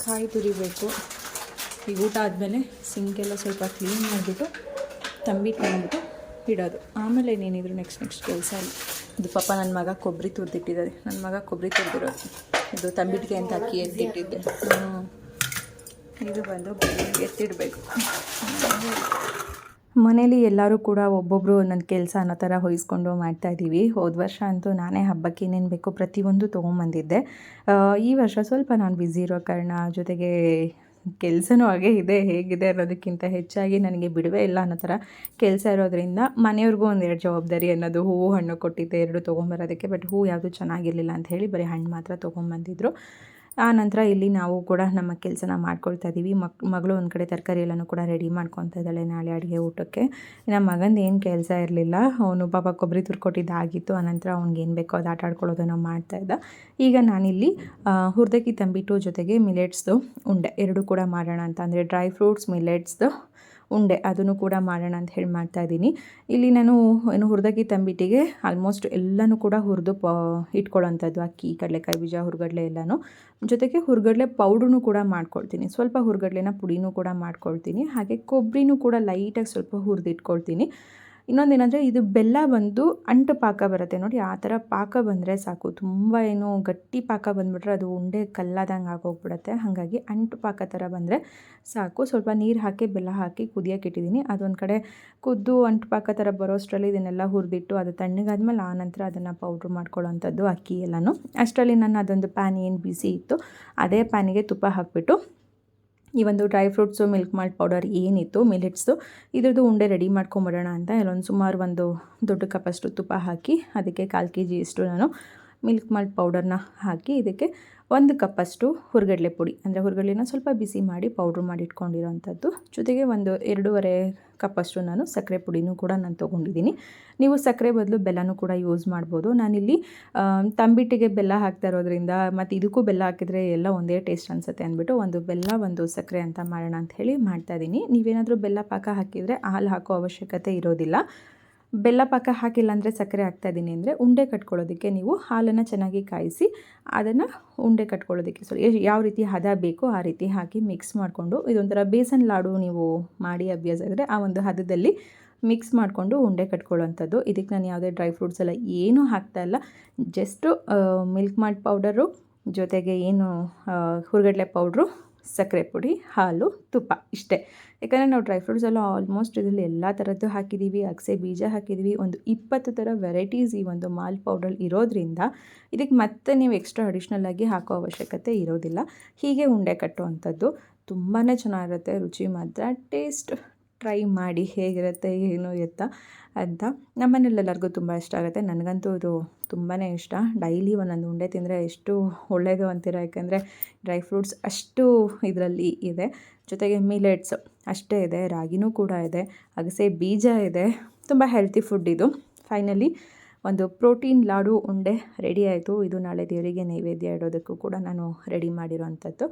ಕಾಯಿ ತುರಿಬೇಕು. ಈಗ ಊಟ ಆದಮೇಲೆ ಸಿಂಕೆಲ್ಲ ಸ್ವಲ್ಪ ಕ್ಲೀನ್ ಮಾಡಿಬಿಟ್ಟು ತಂಬಿಟ್ಟು ಮಾಡಿಬಿಟ್ಟು ಇಡೋದು. ಆಮೇಲೆ ಇನ್ನೇನಿದ್ರು ನೆಕ್ಸ್ಟ್ ಕೆಲಸ ಇಲ್ಲ. ಇದು ಪಾಪ ನನ್ನ ಮಗ ಕೊಬ್ಬರಿ ತುರಿದಿಟ್ಟಿದ್ದಾರೆ. ನನ್ನ ಮಗ ಕೊಬ್ಬರಿ ತುರಿದಿರೋದು ಇದು ತಂಬಿಟ್ಟಿಗೆ ಅಂತ ಅಕ್ಕಿ ಎತ್ತಿಟ್ಟಿದ್ದೆ. ಇದು ಬಂದು ಎತ್ತಿಡಬೇಕು. ಮನೇಲಿ ಎಲ್ಲರೂ ಕೂಡ ಒಬ್ಬೊಬ್ಬರು ನನ್ನ ಕೆಲಸ ಅನ್ನೋ ಥರ ಹೊಯ್ಸ್ಕೊಂಡು ಮಾಡ್ತಾಯಿದ್ದೀವಿ. ಹೋದ ವರ್ಷ ಅಂತೂ ನಾನೇ ಹಬ್ಬಕ್ಕೆ ಏನೇನು ಬೇಕೋ ಪ್ರತಿಯೊಂದು ತೊಗೊಂಬಂದಿದ್ದೆ. ಈ ವರ್ಷ ಸ್ವಲ್ಪ ನಾನು ಬ್ಯುಸಿ ಇರೋ ಕಾರಣ, ಜೊತೆಗೆ ಕೆಲಸನೂ ಹಾಗೇ ಇದೆ, ಹೇಗಿದೆ ಅನ್ನೋದಕ್ಕಿಂತ ಹೆಚ್ಚಾಗಿ ನನಗೆ ಬಿಡುವೇ ಇಲ್ಲ ಅನ್ನೋ ಥರ ಕೆಲಸ ಇರೋದ್ರಿಂದ ಮನೆಯವ್ರಿಗೂ 1-2 ಜವಾಬ್ದಾರಿ ಅನ್ನೋದು. ಹೂವು ಹಣ್ಣು ಕೊಟ್ಟಿದ್ದೆ 2 ತೊಗೊಂಬರೋದಕ್ಕೆ. ಬಟ್ ಹೂವು ಯಾವುದು ಚೆನ್ನಾಗಿರಲಿಲ್ಲ ಅಂತ ಹೇಳಿ ಬರೀ ಹಣ್ಣು ಮಾತ್ರ ತೊಗೊಂಬಂದಿದ್ರು. ಆ ನಂತರ ಇಲ್ಲಿ ನಾವು ಕೂಡ ನಮ್ಮ ಕೆಲಸನ ಮಾಡ್ಕೊಳ್ತಾ ಇದ್ದೀವಿ. ಮಗಳು ಒಂದು ಕಡೆ ತರಕಾರಿ ಎಲ್ಲನೂ ಕೂಡ ರೆಡಿ ಮಾಡ್ಕೊತಾ ಇದ್ದಾಳೆ ನಾಳೆ ಅಡುಗೆ ಊಟಕ್ಕೆ. ನಮ್ಮ ಮಗಂದು ಏನು ಕೆಲಸ ಇರಲಿಲ್ಲ. ಅವನು ಪಾಪ ಕೊಬ್ಬರಿ ತುರ್ಕೊಟ್ಟಿದ್ದಾಗಿತ್ತು. ಆನಂತರ ಅವ್ನಿಗೆ ಏನು ಬೇಕೋ ಅದು ಆಟ ಆಡ್ಕೊಳ್ಳೋದನ್ನು ಮಾಡ್ತಾಯಿದ್ದ. ಈಗ ನಾನಿಲ್ಲಿ ಹುರ್ದಕ್ಕಿ ತಂಬಿಟ್ಟು ಜೊತೆಗೆ ಮಿಲೆಟ್ಸ್ದು ಉಂಡೆ 2 ಕೂಡ ಮಾಡೋಣ ಅಂತ, ಅಂದರೆ ಡ್ರೈ ಫ್ರೂಟ್ಸ್ ಮಿಲೆಟ್ಸ್ದು ಉಂಡೆ ಅದನ್ನು ಕೂಡ ಮಾಡೋಣ ಅಂತ ಹೇಳಿ ಮಾಡ್ತಾಯಿದ್ದೀನಿ. ಇಲ್ಲಿ ನಾನು ಹುರ್ದಕ್ಕಿ ತಂಬಿಟ್ಟಿಗೆ ಆಲ್ಮೋಸ್ಟ್ ಎಲ್ಲನೂ ಕೂಡ ಹುರಿದು ಇಟ್ಕೊಳ್ಳೋಂಥದ್ದು. ಅಕ್ಕಿ, ಕಡಲೆಕಾಯಿ ಬೀಜ, ಹುರ್ಗಡ್ಲೆ ಎಲ್ಲನೂ. ಜೊತೆಗೆ ಹುರ್ಗಡ್ಲೆ ಪೌಡ್ರೂ ಕೂಡ ಮಾಡ್ಕೊಳ್ತೀನಿ. ಸ್ವಲ್ಪ ಹುರ್ಗಡ್ಲೆನ ಪುಡಿನೂ ಕೂಡ ಮಾಡ್ಕೊಳ್ತೀನಿ. ಹಾಗೆ ಕೊಬ್ಬರಿನೂ ಕೂಡ ಲೈಟಾಗಿ ಸ್ವಲ್ಪ ಹುರಿದಿಟ್ಕೊಳ್ತೀನಿ. ಇನ್ನೊಂದೇನೆಂದರೆ ಇದು ಬೆಲ್ಲ ಬಂದು ಅಂಟು ಪಾಕ ಬರುತ್ತೆ ನೋಡಿ, ಆ ಥರ ಪಾಕ ಬಂದರೆ ಸಾಕು. ತುಂಬ ಏನು ಗಟ್ಟಿ ಪಾಕ ಬಂದುಬಿಟ್ರೆ ಅದು ಉಂಡೆ ಕಲ್ಲಾದಂಗೆ ಆಗೋಗ್ಬಿಡುತ್ತೆ. ಹಾಗಾಗಿ ಅಂಟು ಪಾಕ ಥರ ಬಂದರೆ ಸಾಕು. ಸ್ವಲ್ಪ ನೀರು ಹಾಕಿ ಬೆಲ್ಲ ಹಾಕಿ ಕುದಿಯೋಕೆ ಇಟ್ಟಿದ್ದೀನಿ. ಅದೊಂದು ಕಡೆ ಕುದ್ದು ಅಂಟು ಪಾಕ ಥರ ಬರೋಷ್ಟರಲ್ಲಿ ಇದನ್ನೆಲ್ಲ ಹುರಿದಿಟ್ಟು ಅದು ತಣ್ಣಗಾದ್ಮೇಲೆ ಆ ನಂತರ ಅದನ್ನು ಪೌಡ್ರ್ ಮಾಡ್ಕೊಳ್ಳೋವಂಥದ್ದು ಅಕ್ಕಿ ಎಲ್ಲನೂ. ಅಷ್ಟರಲ್ಲಿ ನಾನು ಅದೊಂದು ಪ್ಯಾನ್ ಏನು ಬಿಸಿ ಇತ್ತು ಅದೇ ಪ್ಯಾನಿಗೆ ತುಪ್ಪ ಹಾಕಿಬಿಟ್ಟು ಈ ಒಂದು dry fruits, milk malt powder ಏನಿತ್ತು ಮಿಲೆಟ್ಸ್ದು ಇದ್ರದ್ದು ಉಂಡೆ ರೆಡಿ ಮಾಡ್ಕೊಂಬಿಡೋಣ ಅಂತ ಇಲ್ಲೊಂದು ಸುಮಾರು ಒಂದು ದೊಡ್ಡ ಕಪ್ಪಷ್ಟು ತುಪ್ಪ ಹಾಕಿ ಅದಕ್ಕೆ 1/4 kg ನಾನು ಮಿಲ್ಕ್ ಮಾಲ್ಟ್ ಪೌಡರ್ನ ಹಾಕಿ ಇದಕ್ಕೆ 1 ಕಪ್ಪಷ್ಟು ಹುರ್ಗಡ್ಲೆ ಪುಡಿ, ಅಂದರೆ ಹುರ್ಗಡ್ಲೆನ ಸ್ವಲ್ಪ ಬಿಸಿ ಮಾಡಿ ಪೌಡ್ರ್ ಮಾಡಿ ಇಟ್ಕೊಂಡಿರೋವಂಥದ್ದು. ಜೊತೆಗೆ ಒಂದು 2.5 ಕಪ್ಪಷ್ಟು ನಾನು ಸಕ್ಕರೆ ಪುಡಿನೂ ಕೂಡ ನಾನು ತೊಗೊಂಡಿದ್ದೀನಿ. ನೀವು ಸಕ್ಕರೆ ಬದಲು ಬೆಲ್ಲನೂ ಕೂಡ ಯೂಸ್ ಮಾಡ್ಬೋದು. ನಾನಿಲ್ಲಿ ತಂಬಿಟ್ಟಿಗೆ ಬೆಲ್ಲ ಹಾಕ್ತಾ ಇರೋದ್ರಿಂದ ಮತ್ತು ಇದಕ್ಕೂ ಬೆಲ್ಲ ಹಾಕಿದರೆ ಎಲ್ಲ ಒಂದೇ ಟೇಸ್ಟ್ ಅನಿಸುತ್ತೆ ಅಂದ್ಬಿಟ್ಟು ಒಂದು ಬೆಲ್ಲ ಒಂದು ಸಕ್ಕರೆ ಅಂತ ಮಾಡೋಣ ಅಂತ ಹೇಳಿ ಮಾಡ್ತಾಯಿದ್ದೀನಿ. ನೀವೇನಾದರೂ ಬೆಲ್ಲ ಪಾಕ ಹಾಕಿದರೆ ಹಾಲು ಹಾಕೋ ಅವಶ್ಯಕತೆ ಇರೋದಿಲ್ಲ. ಬೆಲ್ಲ ಪಾಕ ಹಾಕಿಲ್ಲ ಅಂದರೆ ಸಕ್ಕರೆ ಹಾಕ್ತಾಯಿದ್ದೀನಿ ಅಂದರೆ ಉಂಡೆ ಕಟ್ಕೊಳ್ಳೋದಕ್ಕೆ ನೀವು ಹಾಲನ್ನು ಚೆನ್ನಾಗಿ ಕಾಯಿಸಿ ಅದನ್ನು ಉಂಡೆ ಕಟ್ಕೊಳ್ಳೋದಕ್ಕೆ ಯಾವ ರೀತಿ ಹದ ಬೇಕೋ ಆ ರೀತಿ ಹಾಕಿ ಮಿಕ್ಸ್ ಮಾಡಿಕೊಂಡು, ಇದೊಂಥರ ಬೇಸನ್ ಲಾಡು ನೀವು ಮಾಡಿ ಅಭ್ಯಾಸ ಇದ್ದರೆ ಆ ಒಂದು ಹದದಲ್ಲಿ ಮಿಕ್ಸ್ ಮಾಡಿಕೊಂಡು ಉಂಡೆ ಕಟ್ಕೊಳ್ಳೋವಂಥದ್ದು. ಇದಕ್ಕೆ ನಾನು ಯಾವುದೇ ಡ್ರೈ ಫ್ರೂಟ್ಸ್ ಎಲ್ಲ ಏನೂ ಹಾಕ್ತಾಯಿಲ್ಲ. ಜಸ್ಟು ಮಿಲ್ಕ್ ಮಾಲ್ಟ್ ಪೌಡರು ಜೊತೆಗೆ ಏನು ಹುರ್ಗಡ್ಲೆ ಪೌಡ್ರು, ಸಕ್ಕರೆ ಪುಡಿ, ಹಾಲು, ತುಪ್ಪ ಇಷ್ಟೇ. ಯಾಕಂದರೆ ನಾವು ಡ್ರೈ ಫ್ರೂಟ್ಸ್ ಎಲ್ಲ ಆಲ್ಮೋಸ್ಟ್ ಇದರಲ್ಲಿ ಎಲ್ಲ ಥರದ್ದು ಹಾಕಿದ್ದೀವಿ. ಅಗಸೆ ಬೀಜ ಹಾಕಿದ್ದೀವಿ. ಒಂದು 20 ಥರ ವೆರೈಟೀಸ್ ಈ ಒಂದು ಮಾಲ್ಟ್ ಪೌಡ್ರಲ್ಲಿ ಇರೋದ್ರಿಂದ ಇದಕ್ಕೆ ಮತ್ತೆ ನೀವು ಎಕ್ಸ್ಟ್ರಾ ಅಡಿಷ್ನಲ್ ಆಗಿ ಹಾಕೋ ಅವಶ್ಯಕತೆ ಇರೋದಿಲ್ಲ. ಹೀಗೆ ಉಂಡೆ ಕಟ್ಟುವಂಥದ್ದು ತುಂಬಾ ಚೆನ್ನಾಗಿರುತ್ತೆ. ರುಚಿ ಮಾತ್ರ ಟೇಸ್ಟ್ ಟ್ರೈ ಮಾಡಿ ಹೇಗಿರುತ್ತೆ ಏನು ಎತ್ತ ಅಂತ. ನಮ್ಮನೇಲೆಲ್ಲರಿಗೂ ತುಂಬ ಇಷ್ಟ ಆಗುತ್ತೆ. ನನಗಂತೂ ಇದು ತುಂಬಾ ಇಷ್ಟ. ಡೈಲಿ ಒಂದೊಂದು ಉಂಡೆ ತಿಂದರೆ ಎಷ್ಟು ಒಳ್ಳೆಯದು ಅಂತೀರ. ಯಾಕೆಂದರೆ ಡ್ರೈ ಫ್ರೂಟ್ಸ್ ಅಷ್ಟು ಇದರಲ್ಲಿ ಇದೆ. ಜೊತೆಗೆ ಮಿಲೆಟ್ಸ್ ಅಷ್ಟೇ ಇದೆ, ರಾಗಿನೂ ಕೂಡ ಇದೆ, ಅಗಸೆ ಬೀಜ ಇದೆ. ತುಂಬ ಹೆಲ್ತಿ ಫುಡ್ ಇದು. ಫೈನಲಿ ಒಂದು ಪ್ರೋಟೀನ್ ಲಾಡು ಉಂಡೆ ರೆಡಿ ಆಯಿತು. ಇದು ನಾಳೆ ದೇವರಿಗೆ ನೈವೇದ್ಯ ಇಡೋದಕ್ಕೂ ಕೂಡ ನಾನು ರೆಡಿ ಮಾಡಿರೋವಂಥದ್ದು.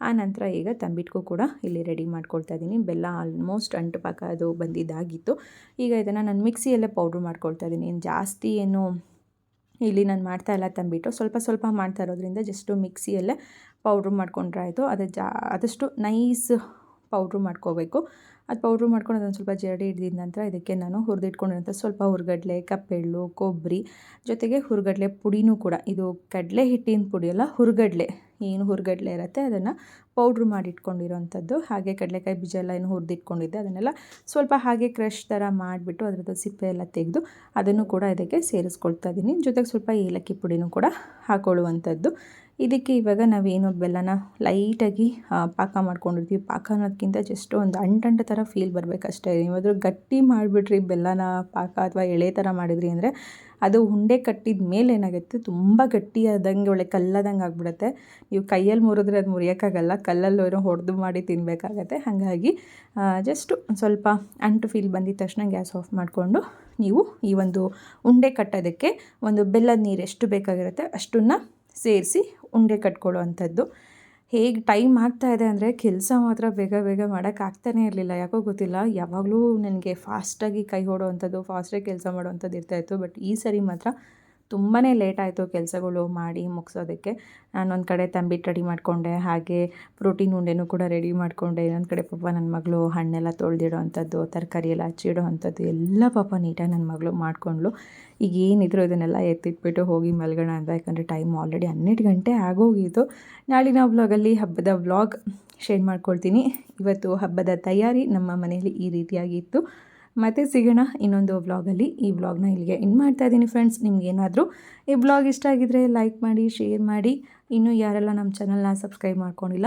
ಆ ನಂತರ ಈಗ ತಂಬಿಟ್ಗೂ ಕೂಡ ಇಲ್ಲಿ ರೆಡಿ ಮಾಡ್ಕೊಳ್ತಾ ಇದ್ದೀನಿ. ಬೆಲ್ಲ ಆಲ್ಮೋಸ್ಟ್ ಅಂಟು ಪಾಕ ಅದು ಬಂದಿದ್ದಾಗಿತ್ತು. ಈಗ ಇದನ್ನು ನಾನು ಮಿಕ್ಸಿಯಲ್ಲೇ ಪೌಡ್ರ್ ಮಾಡ್ಕೊಳ್ತಾ ಇದ್ದೀನಿ. ಜಾಸ್ತಿ ಏನು ಇಲ್ಲಿ ನಾನು ಮಾಡ್ತಾಯಿಲ್ಲ ತಂಬಿಟ್ಟು, ಸ್ವಲ್ಪ ಸ್ವಲ್ಪ ಮಾಡ್ತಾ ಇರೋದ್ರಿಂದ ಜಸ್ಟು ಮಿಕ್ಸಿಯಲ್ಲೇ ಪೌಡ್ರ್ ಮಾಡ್ಕೊಂಡ್ರೆ ಆಯಿತು. ಆದಷ್ಟು ನೈಸ್ ಪೌಡ್ರ್ ಮಾಡ್ಕೋಬೇಕು. ಅದು ಪೌಡ್ರ್ ಮಾಡ್ಕೊಂಡು ಅದೊಂದು ಸ್ವಲ್ಪ ಜರಡಿ ಹಿಡಿದ ನಂತರ ಇದಕ್ಕೆ ನಾನು ಹುರಿದಿಟ್ಕೊಂಡಿರೋಂಥ ಸ್ವಲ್ಪ ಹುರ್ಗಡ್ಲೆ, ಕಪ್ಪೆಳ್ಳು, ಕೊಬ್ಬರಿ, ಜೊತೆಗೆ ಹುರ್ಗಡ್ಲೆ ಪುಡಿನೂ ಕೂಡ, ಇದು ಕಡಲೆ ಹಿಟ್ಟಿನ ಪುಡಿ ಅಲ್ಲ, ಹುರ್ಗಡ್ಲೆ ಏನು ಹುರ್ಗಡ್ಲೆ ಇರುತ್ತೆ ಅದನ್ನು ಪೌಡ್ರ್ ಮಾಡಿಟ್ಕೊಂಡಿರೋಂಥದ್ದು. ಹಾಗೆ ಕಡಲೆಕಾಯಿ ಬೀಜ ಎಲ್ಲ ಏನು ಹುರಿದಿಟ್ಕೊಂಡಿದ್ದೆ ಅದನ್ನೆಲ್ಲ ಸ್ವಲ್ಪ ಹಾಗೆ ಕ್ರಷ್ ಥರ ಮಾಡಿಬಿಟ್ಟು ಅದರದ್ದು ಸಿಪ್ಪೆ ಎಲ್ಲ ತೆಗೆದು ಅದನ್ನು ಕೂಡ ಇದಕ್ಕೆ ಸೇರಿಸ್ಕೊಳ್ತಾ ಇದ್ದೀನಿ. ಜೊತೆಗೆ ಸ್ವಲ್ಪ ಏಲಕ್ಕಿ ಪುಡಿನೂ ಕೂಡ ಹಾಕೊಳ್ಳುವಂಥದ್ದು. ಇದಕ್ಕೆ ಇವಾಗ ನಾವೇನು ಬೆಲ್ಲನ ಲೈಟಾಗಿ ಪಾಕ ಮಾಡ್ಕೊಂಡಿರ್ತೀವಿ. ಪಾಕ ಅನ್ನೋದಕ್ಕಿಂತ ಜಸ್ಟ್ ಒಂದು ಅಂಟಂಟ ಥರ ಫೀಲ್ ಬರಬೇಕಷ್ಟೇ. ನೀವಾದರೂ ಗಟ್ಟಿ ಮಾಡಿಬಿಟ್ರಿ ಬೆಲ್ಲನ ಪಾಕ ಅಥವಾ ಎಳೆ ಥರ ಮಾಡಿದ್ರಿ ಅಂದರೆ ಅದು ಉಂಡೆ ಕಟ್ಟಿದ ಮೇಲೆ ಏನಾಗುತ್ತೆ, ತುಂಬ ಗಟ್ಟಿಯಾದಂಗೆ ಒಳ್ಳೆ ಕಲ್ಲದಂಗೆ ಆಗಿಬಿಡುತ್ತೆ. ನೀವು ಕೈಯಲ್ಲಿ ಮುರಿದ್ರೆ ಅದು ಮುರಿಯೋಕ್ಕಾಗಲ್ಲ, ಕಲ್ಲಲ್ಲಿ ಏನೋ ಹೊಡೆದು ಮಾಡಿ ತಿನ್ನಬೇಕಾಗತ್ತೆ. ಹಾಗಾಗಿ ಜಸ್ಟು ಸ್ವಲ್ಪ ಅಂಟು ಫೀಲ್ ಬಂದಿದ ತಕ್ಷಣ ಗ್ಯಾಸ್ ಆಫ್ ಮಾಡಿಕೊಂಡು ನೀವು ಈ ಒಂದು ಉಂಡೆ ಕಟ್ಟೋದಕ್ಕೆ ಒಂದು ಬೆಲ್ಲದ ನೀರು ಎಷ್ಟು ಬೇಕಾಗಿರುತ್ತೆ ಅಷ್ಟನ್ನು ಸೇರಿಸಿ ಉಂಡೆ ಕಟ್ಕೊಳ್ಳೋ ಅಂಥದ್ದು. ಹೇಗೆ ಟೈಮ್ ಆಗ್ತಾಯಿದೆ ಅಂದರೆ ಕೆಲಸ ಮಾತ್ರ ಬೇಗ ಬೇಗ ಮಾಡೋಕ್ಕಾಗ್ತಾನೇ ಇರಲಿಲ್ಲ. ಯಾಕೋ ಗೊತ್ತಿಲ್ಲ, ಯಾವಾಗಲೂ ನನಗೆ ಫಾಸ್ಟಾಗಿ ಕೈ ಹೊಡೋವಂಥದ್ದು, ಫಾಸ್ಟಾಗಿ ಕೆಲಸ ಮಾಡೋವಂಥದ್ದು ಇರ್ತಾಯಿತ್ತು. ಬಟ್ ಈ ಸರಿ ಮಾತ್ರ ತುಂಬಾ ಲೇಟ್ ಆಯಿತು ಕೆಲಸಗಳು ಮಾಡಿ ಮುಗಿಸೋದಕ್ಕೆ. ನಾನೊಂದು ಕಡೆ ತಂಬಿಟ್ಟು ರೆಡಿ ಮಾಡಿಕೊಂಡೆ, ಹಾಗೆ ಪ್ರೋಟೀನ್ ಉಂಡೆನೂ ಕೂಡ ರೆಡಿ ಮಾಡಿಕೊಂಡೆ. ಇನ್ನೊಂದು ಕಡೆ ಪಾಪ ನನ್ನ ಮಗಳು ಹಣ್ಣೆಲ್ಲ ತೊಳೆದಿಡೋ ಅಂಥದ್ದು, ತರಕಾರಿ ಎಲ್ಲ ಹಚ್ಚಿಡೋ ಅಂಥದ್ದು ಎಲ್ಲ ಪಾಪ ನೀಟಾಗಿ ನನ್ನ ಮಗಳು ಮಾಡಿಕೊಂಡ್ಳು. ಈಗ ಏನಿದ್ರು ಇದನ್ನೆಲ್ಲ ಎತ್ತಿಟ್ಬಿಟ್ಟು ಹೋಗಿ ಮಲ್ಗೋಣ ಅಂತ. ಯಾಕಂದರೆ ಟೈಮ್ ಆಲ್ರೆಡಿ 12 ಗಂಟೆ ಆಗೋಗಿತ್ತು. ನಾಳಿನ ವ್ಲಾಗಲ್ಲಿ ಹಬ್ಬದ ವ್ಲಾಗ್ ಶೇರ್ ಮಾಡ್ಕೊಳ್ತೀನಿ. ಇವತ್ತು ಹಬ್ಬದ ತಯಾರಿ ನಮ್ಮ ಮನೆಯಲ್ಲಿ ಈ ರೀತಿಯಾಗಿತ್ತು. ಮತ್ತೆ ಸಿಗೋಣ ಇನ್ನೊಂದು ವ್ಲಾಗಲ್ಲಿ. ಈ ವ್ಲಾಗ್ನ ಇಲ್ಲಿಗೆ ಎಂಡ್ ಮಾಡ್ತಾ ಇದ್ದೀನಿ ಫ್ರೆಂಡ್ಸ್. ನಿಮಗೇನಾದರೂ ಈ ವ್ಲಾಗ್ ಇಷ್ಟ ಆಗಿದ್ದರೆ ಲೈಕ್ ಮಾಡಿ, ಶೇರ್ ಮಾಡಿ. ಇನ್ನೂ ಯಾರೆಲ್ಲ ನಮ್ಮ ಚಾನಲ್ನ ಸಬ್ಸ್ಕ್ರೈಬ್ ಮಾಡ್ಕೊಂಡಿಲ್ಲ,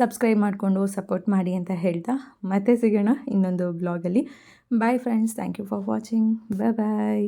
ಸಬ್ಸ್ಕ್ರೈಬ್ ಮಾಡಿಕೊಂಡು ಸಪೋರ್ಟ್ ಮಾಡಿ ಅಂತ ಹೇಳ್ತಾ ಮತ್ತೆ ಸಿಗೋಣ ಇನ್ನೊಂದು ವ್ಲಾಗಲ್ಲಿ. Bye friends, thank you for watching. Bye.